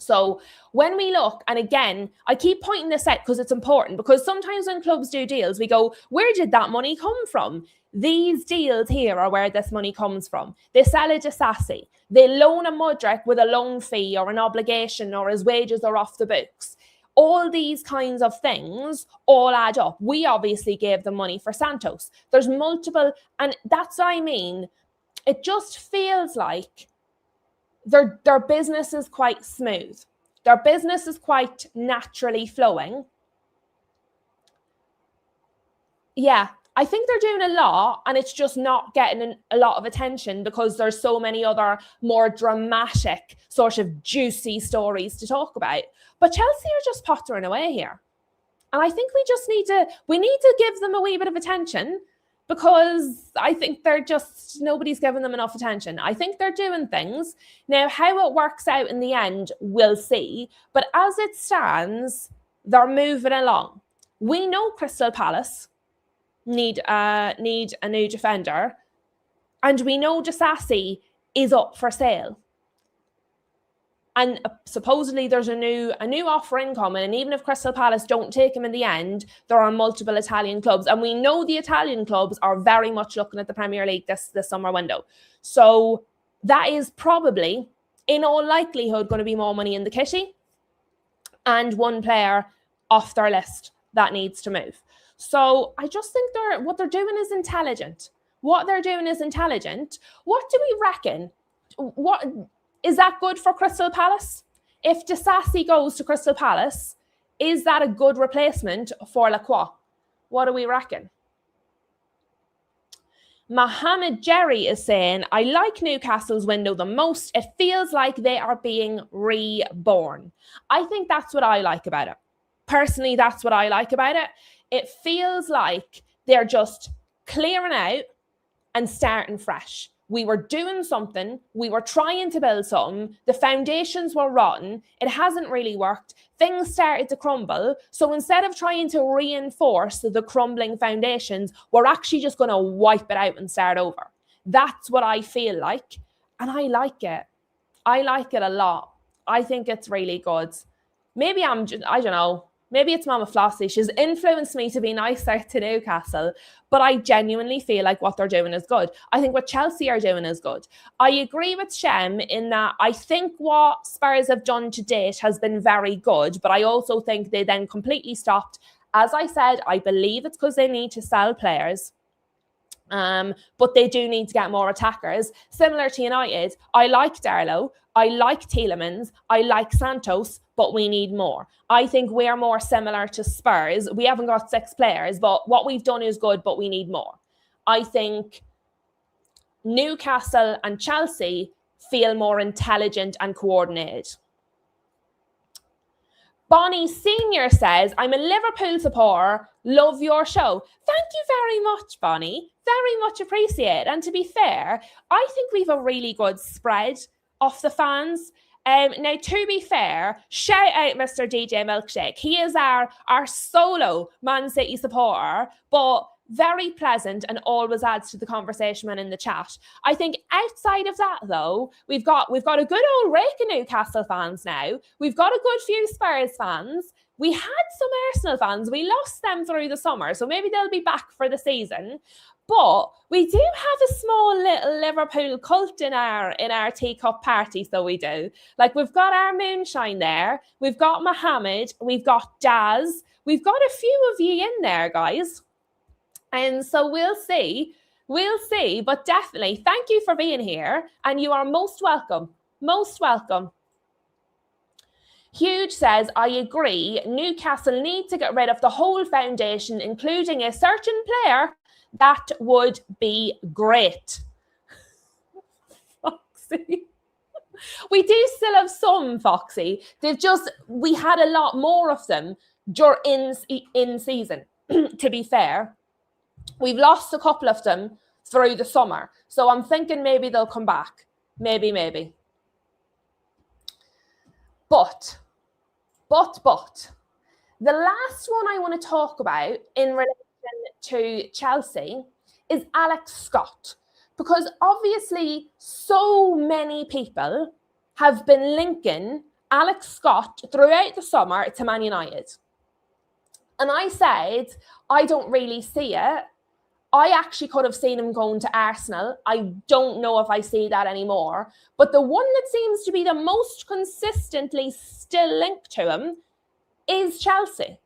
So when we look, and again, I keep pointing this out because it's important, because sometimes when clubs do deals, we go, where did that money come from? These deals here are where this money comes from. They sell a Disasi. They loan a Mudryk with a loan fee or an obligation, or his wages are off the books. All these kinds of things all add up. We obviously gave them money for Santos. There's multiple, and that's what I mean. It just feels like their business is quite smooth. Their business is quite naturally flowing. Yeah, I think they're doing a lot, and it's just not getting a lot of attention because there's so many other more dramatic, sort of juicy stories to talk about. But Chelsea are just pottering away here. And I think we need to give them a wee bit of attention, because I think nobody's giving them enough attention. I think they're doing things. Now, how it works out in the end, we'll see. But as it stands, they're moving along. We know Crystal Palace need a new defender. And we know Disasi is up for sale. And supposedly there's a new offer incoming. And even if Crystal Palace don't take him in the end, there are multiple Italian clubs. And we know the Italian clubs are very much looking at the Premier League this summer window. So that is probably, in all likelihood, going to be more money in the kitty. And one player off their list that needs to move. So I just think what they're doing is intelligent. What they're doing is intelligent. What do we reckon? Is that good for Crystal Palace? If Disasi goes to Crystal Palace, is that a good replacement for Lacroix? What do we reckon? Mohammed Jerry is saying, I like Newcastle's window the most. It feels like they are being reborn. I think that's what I like about it. Personally, that's what I like about it. It feels like they're just clearing out and starting fresh. We were doing something. We were trying to build something. The foundations were rotten. It hasn't really worked. Things started to crumble. So instead of trying to reinforce the crumbling foundations, we're actually just going to wipe it out and start over. That's what I feel like. And I like it. I like it a lot. I think it's really good. Maybe I don't know. Maybe it's Mama Flossie. She's influenced me to be nicer to Newcastle, but I genuinely feel like what they're doing is good. I think what Chelsea are doing is good. I agree with Shem in that I think what Spurs have done to date has been very good, but I also think they then completely stopped. As I said, I believe it's because they need to sell players. But they do need to get more attackers. Similar to United, I like Darlow, I like Tielemans, I like Santos, but we need more. I think we're more similar to Spurs. We haven't got 6 players, but what we've done is good, but we need more. I think Newcastle and Chelsea feel more intelligent and coordinated. Bonnie Senior says, I'm a Liverpool supporter, love your show. Thank you very much, Bonnie. Very much appreciate. And to be fair, I think we've a really good spread of the fans. Now, to be fair, shout out Mr. DJ Milkshake. He is our solo Man City supporter, but very pleasant and always adds to the conversation when in the chat. I think outside of that, though, we've got a good old rake of Newcastle fans now. We've got a good few Spurs fans. We had some Arsenal fans. We lost them through the summer, so maybe they'll be back for the season. But we do have a small little Liverpool cult in our teacup party, so we do. Like, we've got our moonshine there, we've got Mohammed, we've got Daz, we've got a few of you in there, guys. And so we'll see, but definitely thank you for being here, and you are most welcome, most welcome. Huge says, I agree, Newcastle need to get rid of the whole foundation, including a certain player. That would be great. Foxy. We do still have some, Foxy. We had a lot more of them in season, to be fair. We've lost a couple of them through the summer. So I'm thinking maybe they'll come back. Maybe. But, the last one I want to talk about in relation to Chelsea is Alex Scott. Because obviously so many people have been linking Alex Scott throughout the summer to Man United. And I said, I don't really see it. I actually could have seen him going to Arsenal. I don't know if I see that anymore. But the one that seems to be the most consistently still linked to him is Chelsea.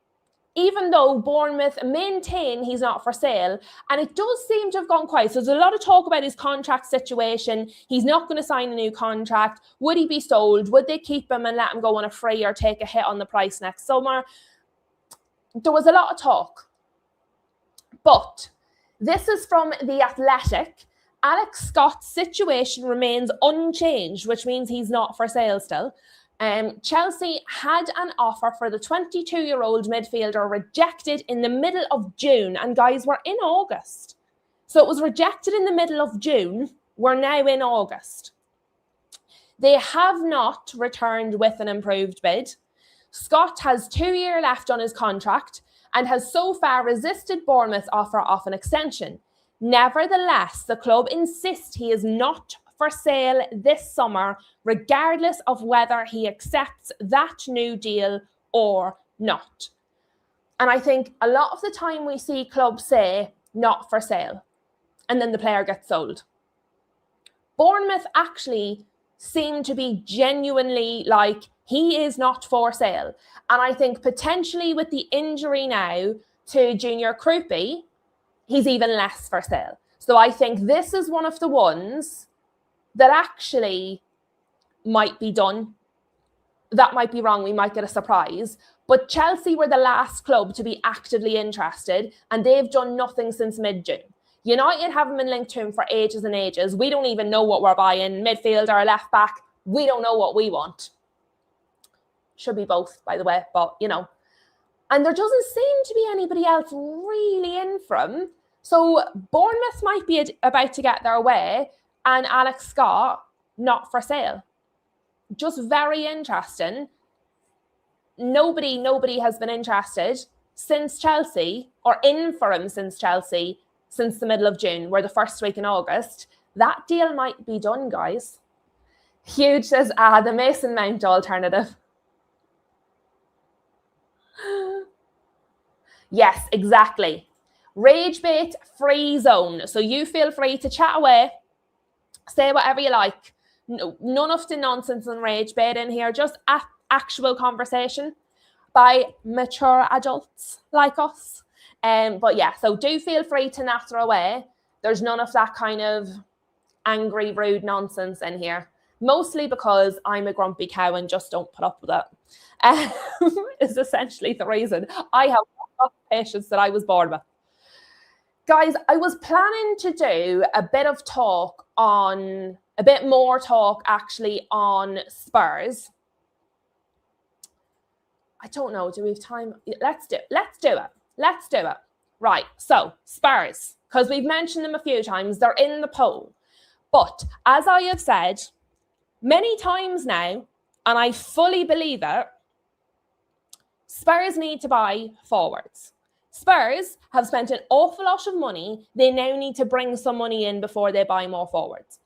Even though Bournemouth maintain he's not for sale. And it does seem to have gone quiet. So there's a lot of talk about his contract situation. He's not going to sign a new contract. Would he be sold? Would they keep him and let him go on a free or take a hit on the price next summer? There was a lot of talk. But this is from The Athletic. Alex Scott's situation remains unchanged, which means he's not for sale still. Chelsea had an offer for the 22-year-old midfielder rejected in the middle of June. And guys, we're in August. So it was rejected in the middle of June. We're now in August. They have not returned with an improved bid. Scott has 2 years left on his contract and has so far resisted Bournemouth's offer of an extension. Nevertheless, the club insists he is not for sale this summer, regardless of whether he accepts that new deal or not. And I think a lot of the time we see clubs say, not for sale, and then the player gets sold. Bournemouth actually seem to be genuinely like, he is not for sale. And I think potentially with the injury now to Junior Krupi, he's even less for sale. So I think this is one of the ones that actually might be done. That might be wrong. We might get a surprise. But Chelsea were the last club to be actively interested, and they've done nothing since mid-June. United haven't been linked to him for ages and ages. We don't even know what we're buying. Midfielder, left back, we don't know what we want. Should be both, by the way, but you know. And there doesn't seem to be anybody else really in from. So Bournemouth might be about to get their way, and Alex Scott not for sale. Just very interesting. Nobody has been interested since Chelsea, or in for him since Chelsea, since the middle of June. We're the first week in August. That deal might be done, guys. Huge says, the Mason Mount alternative. Yes, exactly. Rage bait free zone. So you feel free to chat away. Say whatever you like. None of the nonsense and rage bait in here. Just actual conversation by mature adults like us. But yeah, so do feel free to natter away. There's none of that kind of angry, rude nonsense in here. Mostly because I'm a grumpy cow and just don't put up with it. Is essentially the reason. I have enough patience that I was born with. Guys, I was planning to do a bit more talk actually on Spurs. I don't know, do we have time? Let's do it. Right, so Spurs, because we've mentioned them a few times, they're in the poll. But as I have said many times now, and I fully believe it, Spurs need to buy forwards. Spurs have spent an awful lot of money. They now need to bring some money in before they buy more forwards.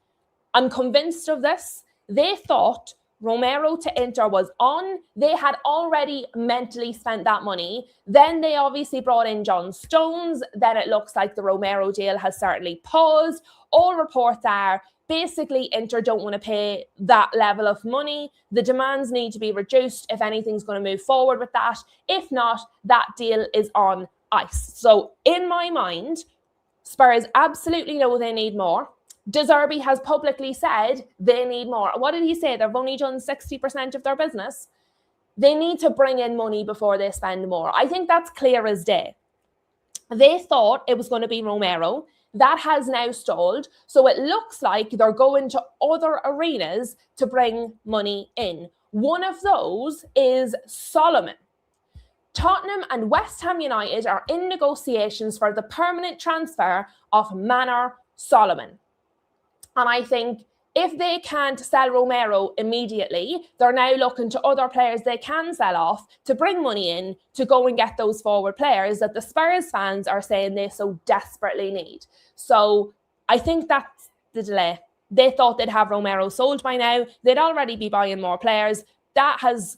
I'm convinced of this. They thought Romero to Inter was on. They had already mentally spent that money. Then they obviously brought in John Stones. Then it looks like the Romero deal has certainly paused. All reports are basically Inter don't want to pay that level of money. The demands need to be reduced if anything's going to move forward with that. If not, that deal is on ice. So in my mind, Spurs absolutely know they need more. De Zerbi has publicly said they need more. What did he say? They've only done 60% of their business. They need to bring in money before they spend more. I think that's clear as day. They thought it was going to be Romero. That has now stalled. So it looks like they're going to other arenas to bring money in. One of those is Solomon. Tottenham and West Ham United are in negotiations for the permanent transfer of Manor Solomon. And I think if they can't sell Romero immediately, they're now looking to other players they can sell off to bring money in to go and get those forward players that the Spurs fans are saying they so desperately need. So I think that's the delay. They thought they'd have Romero sold by now. They'd already be buying more players. That has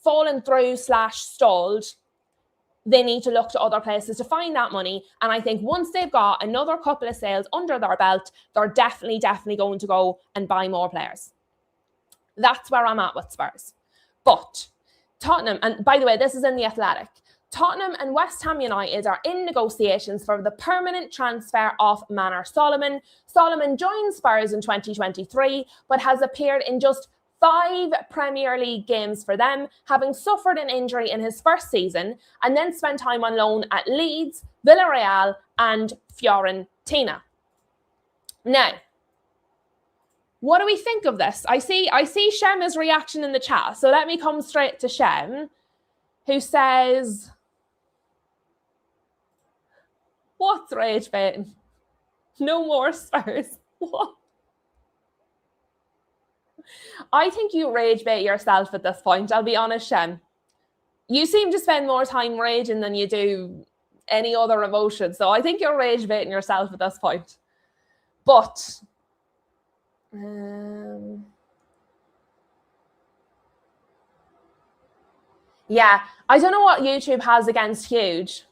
fallen through / stalled. They need to look to other places to find that money. And I think once they've got another couple of sales under their belt, they're definitely going to go and buy more players. That's where I'm at with Spurs. But Tottenham, and by the way, this is in The Athletic, Tottenham and West Ham United are in negotiations for the permanent transfer of Manor Solomon. Solomon joined Spurs in 2023, but has appeared in just 5 Premier League games for them, having suffered an injury in his first season and then spent time on loan at Leeds, Villarreal and Fiorentina. Now, what do we think of this? I see Shem's reaction in the chat, so let me come straight to Shem, who says, what's rage baiting? No more Spurs. What? I think you rage bait yourself at this point. I'll be honest, Shem. You seem to spend more time raging than you do any other emotion. So I think you're rage baiting yourself at this point. But yeah, I don't know what YouTube has against huge.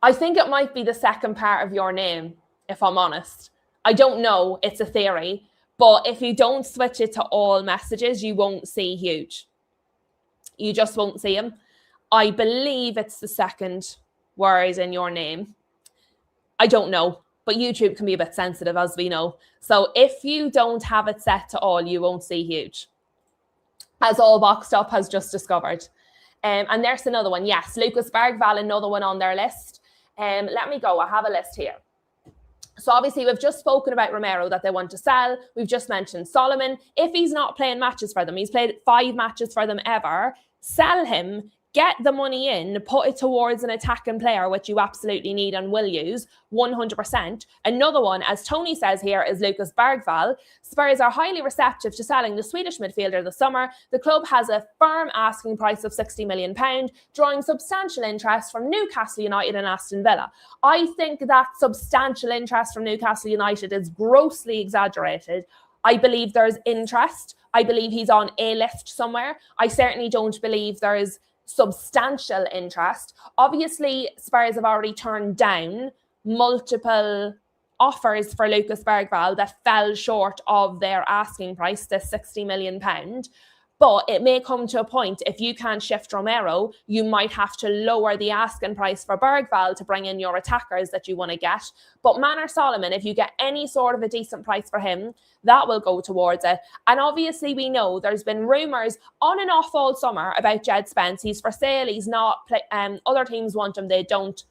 I think it might be the second part of your name, if I'm honest. I don't know. It's a theory. But if you don't switch it to all messages, you won't see huge. You just won't see him. I believe it's the second word in your name. I don't know, but YouTube can be a bit sensitive, as we know. So if you don't have it set to all, you won't see huge. As All Boxed Up has just discovered. And there's another one. Yes, Lucas Bergvall, another one on their list. Let me go. I have a list here. So obviously we've just spoken about Romero that they want to sell. We've just mentioned Solomon. If he's not playing matches for them, he's played 5 matches for them ever, sell him, get the money in, put it towards an attacking player, which you absolutely need and will use 100%. Another one, as Tony says here, is Lucas Bergvall. Spurs are highly receptive to selling the Swedish midfielder this summer. The club has a firm asking price of £60 million, drawing substantial interest from Newcastle United and Aston Villa. I think that substantial interest from Newcastle United is grossly exaggerated. I believe there's interest. I believe he's on a list somewhere. I certainly don't believe there's substantial interest. Obviously, Spurs have already turned down multiple offers for Lucas Bergvall that fell short of their asking price, the £60 million. But it may come to a point, if you can't shift Romero, you might have to lower the asking price for Bergvall to bring in your attackers that you want to get. But Manor Solomon, if you get any sort of a decent price for him, that will go towards it. And obviously we know there's been rumours on and off all summer about Jed Spence. He's for sale, he's not, other teams want him, they don't.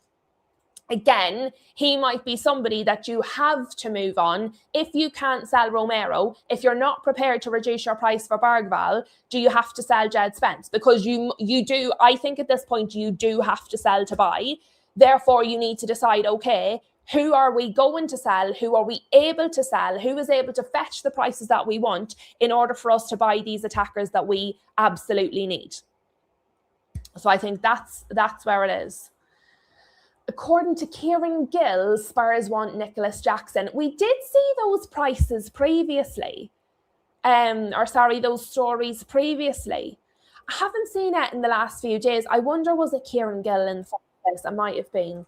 Again, he might be somebody that you have to move on if you can't sell Romero. If you're not prepared to reduce your price for Bergvall, do you have to sell Jed Spence? Because you do, I think at this point, you do have to sell to buy. Therefore, you need to decide, okay, who are we going to sell? Who are we able to sell? Who is able to fetch the prices that we want in order for us to buy these attackers that we absolutely need? So I think that's where it is. According to Kieran Gill, Spurs want Nicholas Jackson. We did see those prices previously. those stories previously. I haven't seen it in the last few days. I wonder, was it Kieran Gill in the first place? It might have been.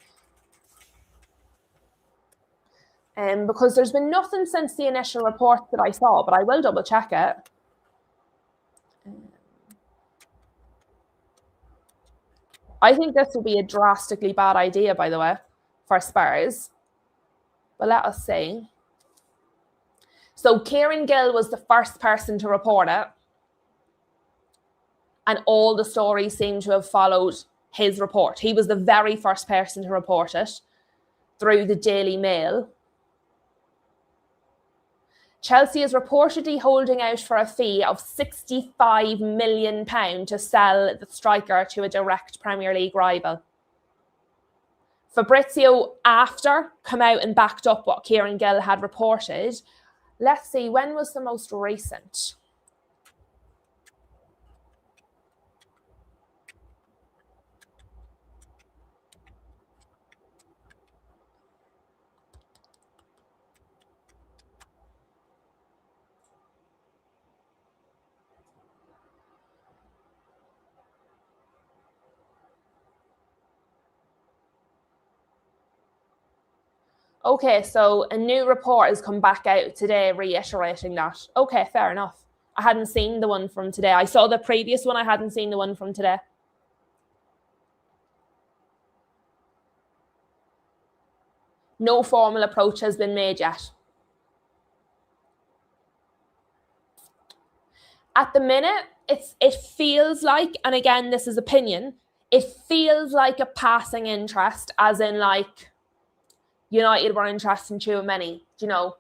Because there's been nothing since the initial report that I saw, but I will double check it. I think this would be a drastically bad idea, by the way, for Spurs. But let us see. So Kieran Gill was the first person to report it. And all the stories seem to have followed his report. He was the very first person to report it through the Daily Mail. Chelsea is reportedly holding out for a fee of £65 million to sell the striker to a direct Premier League rival. Fabrizio, after, come out and backed up what Kieran Gill had reported. Let's see, when was the most recent? Okay, so a new report has come back out today reiterating that. Okay, fair enough. I hadn't seen the one from today. I saw the previous one. I hadn't seen the one from today. No formal approach has been made yet. At the minute, it feels like, and again, this is opinion, it feels like a passing interest, as in like United were interested in Tchouaméni, you know.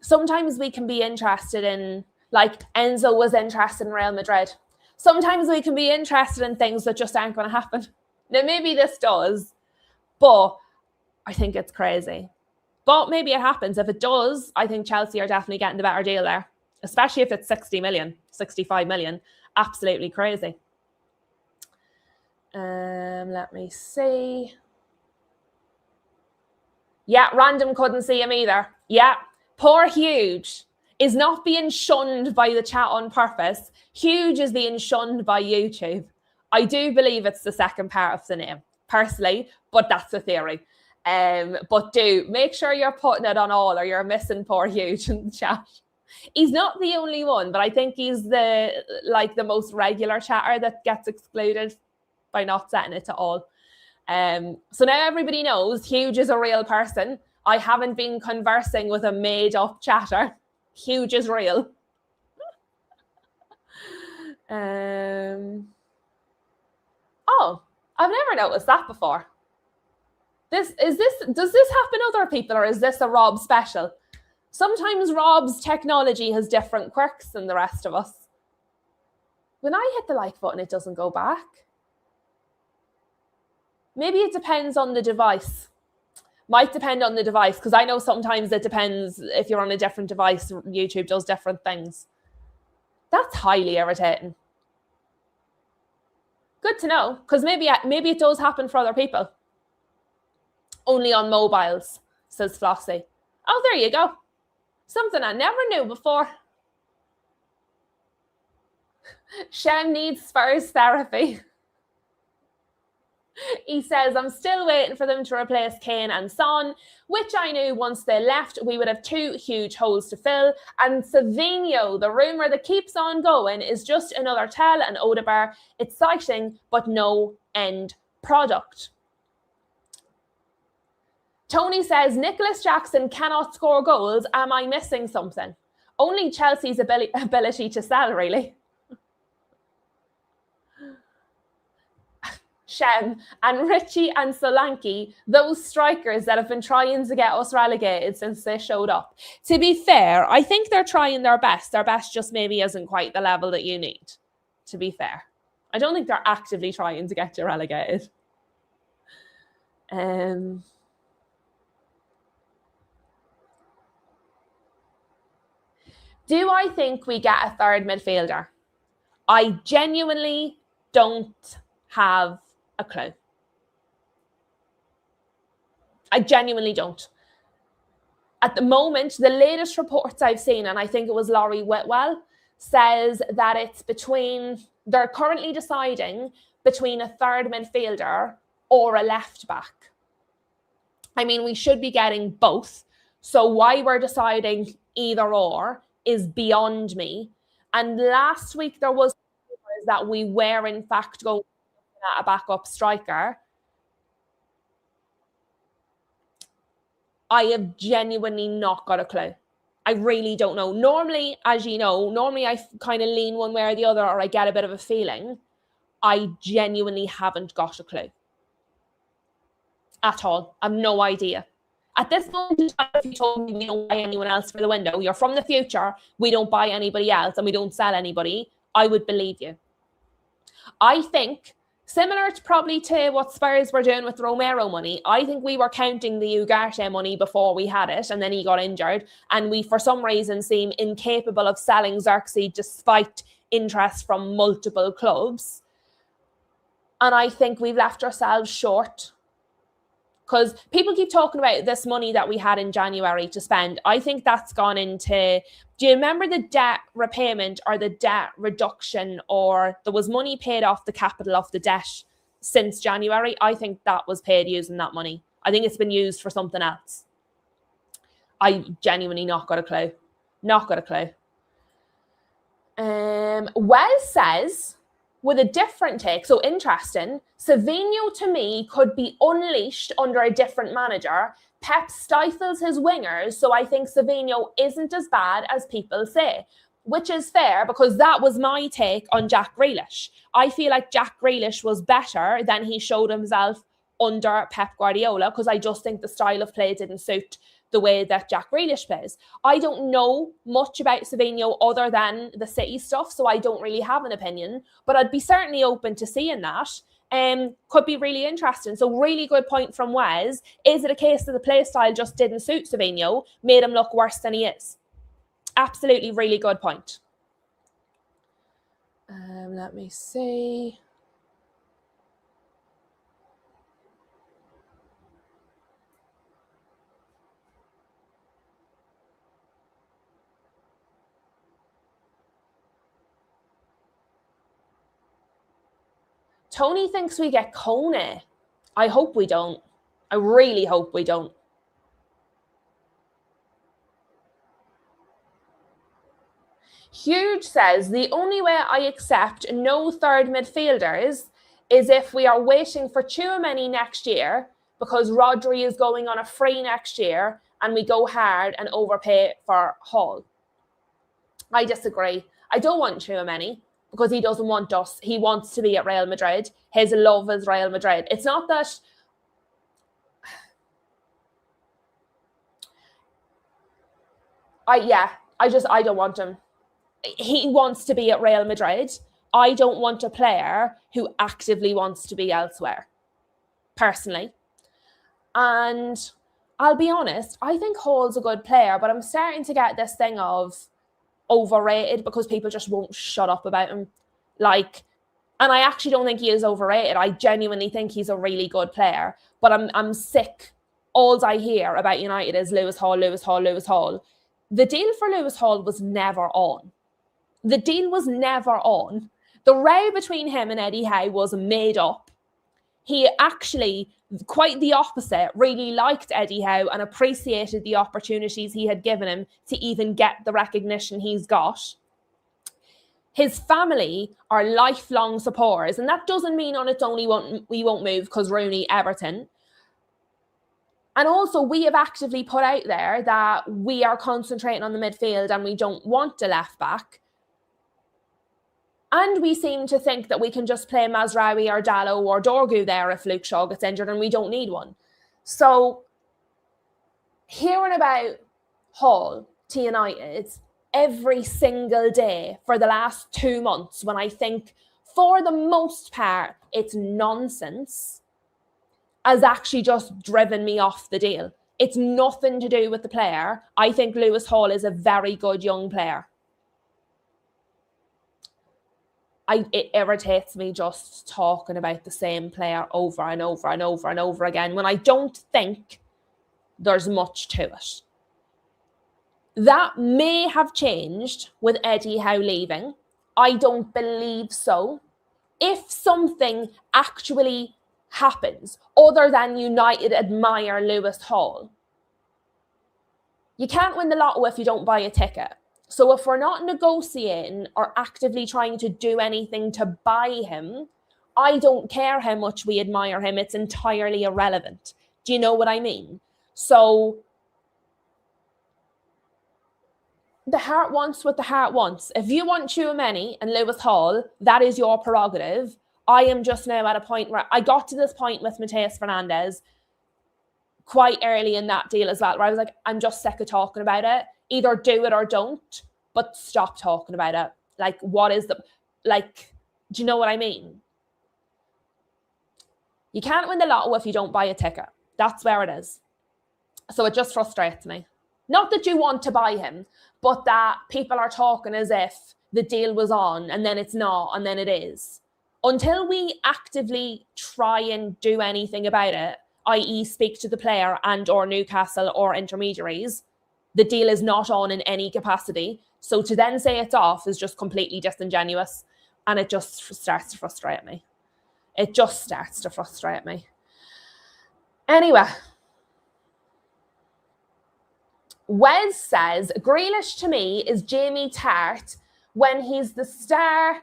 Sometimes we can be interested in, like Enzo was interested in Real Madrid. Sometimes we can be interested in things that just aren't going to happen. Now, maybe this does, but I think it's crazy. But maybe it happens. If it does, I think Chelsea are definitely getting the better deal there, especially if it's 60 million, 65 million. Absolutely crazy. Let me see. Yeah, random couldn't see him either. Yeah, poor Huge is not being shunned by the chat on purpose. Huge is being shunned by YouTube. I do believe it's the second part of the name, personally, but that's the theory. But do make sure you're putting it on all, or you're missing poor Huge in the chat. He's not the only one, but I think he's the most regular chatter that gets excluded by not setting it to all. So now everybody knows Huge is a real person. I haven't been conversing with a made-up chatter. Huge is real. Oh, I've never noticed that before. Does this happen to other people, or is this a Rob special? Sometimes Rob's technology has different quirks than the rest of us. When I hit the like button, it doesn't go back. Maybe it depends on the device. Might depend on the device, because I know sometimes it depends if you're on a different device, YouTube does different things. That's highly irritating. Good to know, because maybe it does happen for other people. Only on mobiles, says Flossie. Oh, there you go. Something I never knew before. Shem needs Spurs therapy. He says, I'm still waiting for them to replace Kane and Son, which I knew once they left, we would have two huge holes to fill. And Savinho, the rumour that keeps on going, is just another Tell and Odegaard. Exciting, but no end product. Tony says, Nicholas Jackson cannot score goals. Am I missing something? Only Chelsea's ability to sell, really. Shem and Richie and Solanke, those strikers that have been trying to get us relegated since they showed up. To be fair, I think they're trying their best. Their best just maybe isn't quite the level that you need, to be fair. I don't think they're actively trying to get you relegated. Do I think we get a third midfielder? I genuinely don't have a clue. I genuinely don't. At the moment, the latest reports I've seen, and I think it was Laurie Whitwell, says that they're currently deciding between a third midfielder or a left back. I mean, we should be getting both. So why we're deciding either or is beyond me. And last week there was that we were in fact going at a backup striker. I have genuinely not got a clue. I really don't know. Normally, as you know, I kind of lean one way or the other, or I get a bit of a feeling. I genuinely haven't got a clue at all. I have no idea. At this moment, if you told me we don't buy anyone else for the window, you're from the future, we don't buy anybody else and we don't sell anybody, I would believe you. I think, similar to probably to what Spurs were doing with Romero money, I think we were counting the Ugarte money before we had it, and then he got injured, and we, for some reason, seem incapable of selling Xerxes despite interest from multiple clubs. And I think we've left ourselves short. Because people keep talking about this money that we had in January to spend. I think that's gone into, do you remember the debt repayment or the debt reduction, or there was money paid off the capital of the debt since January? I think that was paid using that money. I think it's been used for something else. I genuinely not got a clue. Not got a clue. Wells says, with a different take, so interesting, Savinho to me could be unleashed under a different manager. Pep stifles his wingers, so I think Savinho isn't as bad as people say, which is fair because that was my take on Jack Grealish. I feel like Jack Grealish was better than he showed himself under Pep Guardiola because I just think the style of play didn't suit the way that Jack Grealish plays. I don't know much about Savinho other than the City stuff, so I don't really have an opinion, but I'd be certainly open to seeing that. Could be really interesting. So really good point from Wes. Is it a case that the play style just didn't suit Savinho, made him look worse than he is? Absolutely really good point. Let me see. Tony thinks we get Kone. I hope we don't. I really hope we don't. Huge says, the only way I accept no third midfielders is if we are waiting for Tchouaméni next year because Rodri is going on a free next year and we go hard and overpay for Hall. I disagree. I don't want Tchouaméni because he doesn't want us. He wants to be at Real Madrid. His love is Real Madrid. It's not that... I don't want him. He wants to be at Real Madrid. I don't want a player who actively wants to be elsewhere, personally. And I'll be honest, I think Hall's a good player, but I'm starting to get this thing of overrated because people just won't shut up about him. And I actually don't think he is overrated. I genuinely think he's a really good player, but I'm sick. All I hear about United is Lewis Hall, Lewis Hall, Lewis Hall. The deal for Lewis Hall was never on. The deal was never on. The row between him and Eddie Howe was made up. He actually, quite the opposite, really liked Eddie Howe and appreciated the opportunities he had given him to even get the recognition he's got. His family are lifelong supporters, and that doesn't mean on its own we won't move because Rooney, Everton. And also, we have actively put out there that we are concentrating on the midfield and we don't want a left back. And we seem to think that we can just play Mazraoui or Dallo or Dorgu there if Luke Shaw gets injured and we don't need one. So, hearing about Hall to United every single day for the last 2 months, when I think for the most part it's nonsense, has actually just driven me off the deal. It's nothing to do with the player. I think Lewis Hall is a very good young player. It irritates me just talking about the same player over and over and over and over again when I don't think there's much to it. That may have changed with Eddie Howe leaving. I don't believe so. If something actually happens other than United admire Lewis Hall, you can't win the lotto if you don't buy a ticket. So if we're not negotiating or actively trying to do anything to buy him, I don't care how much we admire him. It's entirely irrelevant. Do you know what I mean? So the heart wants what the heart wants. If you want Tchouaméni and Lewis Hall, that is your prerogative. I am just now at a point where I got to this point with Mateus Fernandes quite early in that deal as well, where I was like, I'm just sick of talking about it. Either do it or don't, but stop talking about it. Like, what is the, like, do you know what I mean? You can't win the lotto if you don't buy a ticket. That's where it is. So it just frustrates me. Not that you want to buy him, but that people are talking as if the deal was on and then it's not and then it is. Until we actively try and do anything about it, i.e. speak to the player and or Newcastle or intermediaries, the deal is not on in any capacity. So to then say it's off is just completely disingenuous, and it just starts to frustrate me. It just starts to frustrate me. Anyway, Wes says, Grealish to me is Jamie Tart when he's the star,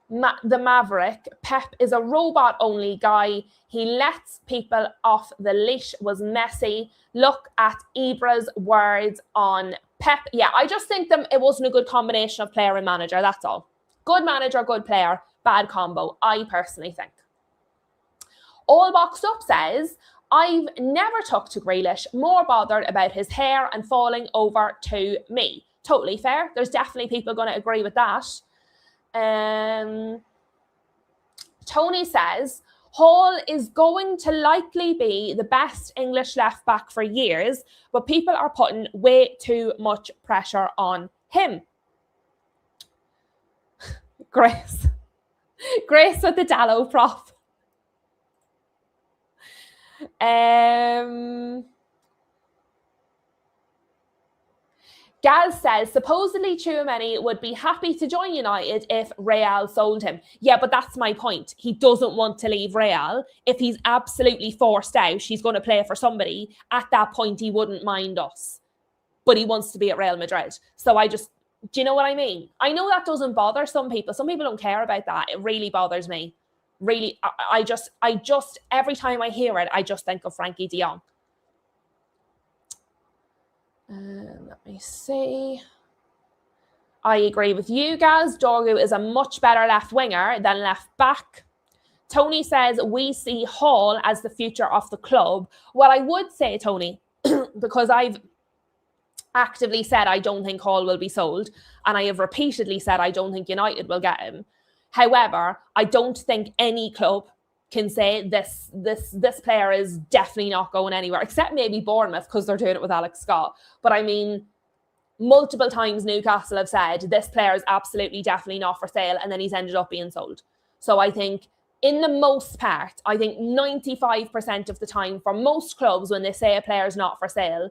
the Maverick. Pep is a robot-only guy. He lets people off the leash, was messy. Look at Ibra's words on Pep. Yeah, I just think it wasn't a good combination of player and manager, that's all. Good manager, good player, bad combo, I personally think. All Boxed Up says, I've never took to Grealish, more bothered about his hair and falling over to me. Totally fair. There's definitely people going to agree with that. Tony says, Hall is going to likely be the best English left back for years, but people are putting way too much pressure on him. Grace with the Dallo prop. Gaz says, supposedly Tchouaméni would be happy to join United if Real sold him. Yeah, but that's my point. He doesn't want to leave Real. If he's absolutely forced out, he's going to play for somebody. At that point, he wouldn't mind us. But he wants to be at Real Madrid. So do you know what I mean? I know that doesn't bother some people. Some people don't care about that. It really bothers me. Really, I just, every time I hear it, I just think of Frankie de Jong. Let me see. I agree with you guys. Dorgu is a much better left winger than left back. Tony says, we see Hall as the future of the club. Well, I would say, Tony, because I've actively said I don't think Hall will be sold, and I have repeatedly said I don't think United will get him. However, I don't think any club can say this player is definitely not going anywhere, except maybe Bournemouth because they're doing it with Alex Scott. But I mean, multiple times Newcastle have said this player is absolutely definitely not for sale, and then he's ended up being sold. So I think in the most part, I think 95% of the time for most clubs, when they say a player is not for sale,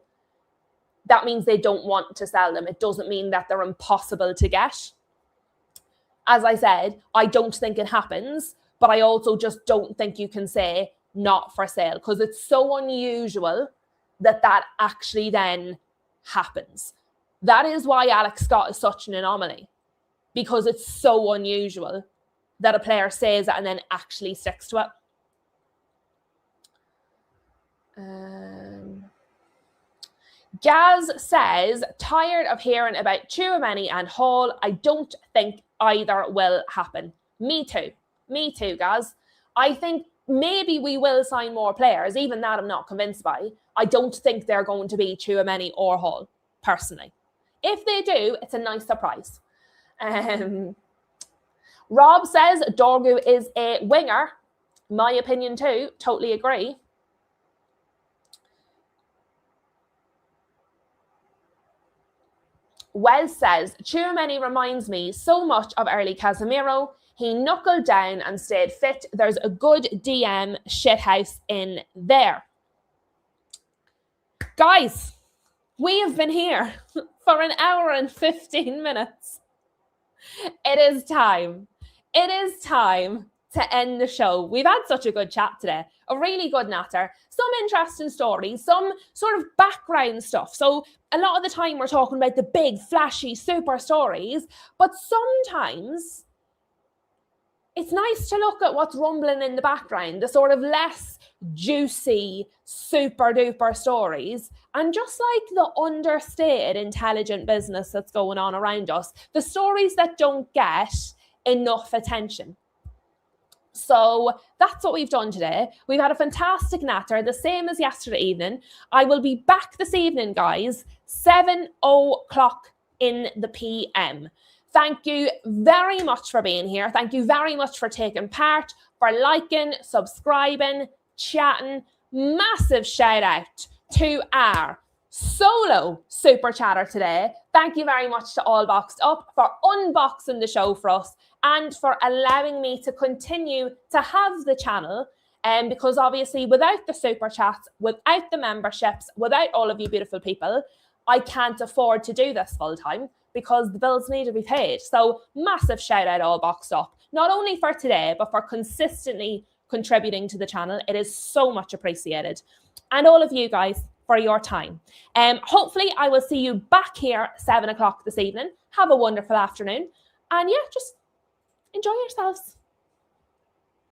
that means they don't want to sell them. It doesn't mean that they're impossible to get. As I said, I don't think it happens, but I also just don't think you can say not for sale, because it's so unusual that actually then happens. That is why Alex Scott is such an anomaly, because it's so unusual that a player says it and then actually sticks to it. Gaz says, tired of hearing about Tchouaméni and Hall. I don't think either will happen. Me too, Gaz. I think maybe we will sign more players. Even that I'm not convinced by. I don't think they're going to be Tchouaméni or Hall, personally. If they do, it's a nice surprise. Rob says, Dorgu is a winger. My opinion too. Totally agree. Wes says, Tchouaméni reminds me so much of early Casemiro. He knuckled down and stayed fit. There's a good DM shithouse in there. Guys, we have been here for an hour and 15 minutes. It is time. It is time to end the show. We've had such a good chat today, a really good natter, some interesting stories, some sort of background stuff. So a lot of the time we're talking about the big, flashy, super stories, but sometimes it's nice to look at what's rumbling in the background, the sort of less juicy, super duper stories, and just like the understated, intelligent business that's going on around us, the stories that don't get enough attention. So that's what we've done today. We've had a fantastic natter, the same as yesterday evening. I will be back this evening, guys, 7:00 in the PM. Thank you very much for being here. Thank you very much for taking part, for liking, subscribing, chatting. Massive shout out to our solo super chatter today. Thank you very much to All Boxed Up for unboxing the show for us and for allowing me to continue to have the channel. Because obviously without the super chats, without the memberships, without all of you beautiful people, I can't afford to do this full time because the bills need to be paid. So massive shout out All Boxed Up, not only for today, but for consistently contributing to the channel. It is so much appreciated. And all of you guys for your time. Hopefully I will see you back here 7:00 this evening. Have a wonderful afternoon. And yeah, just enjoy yourselves.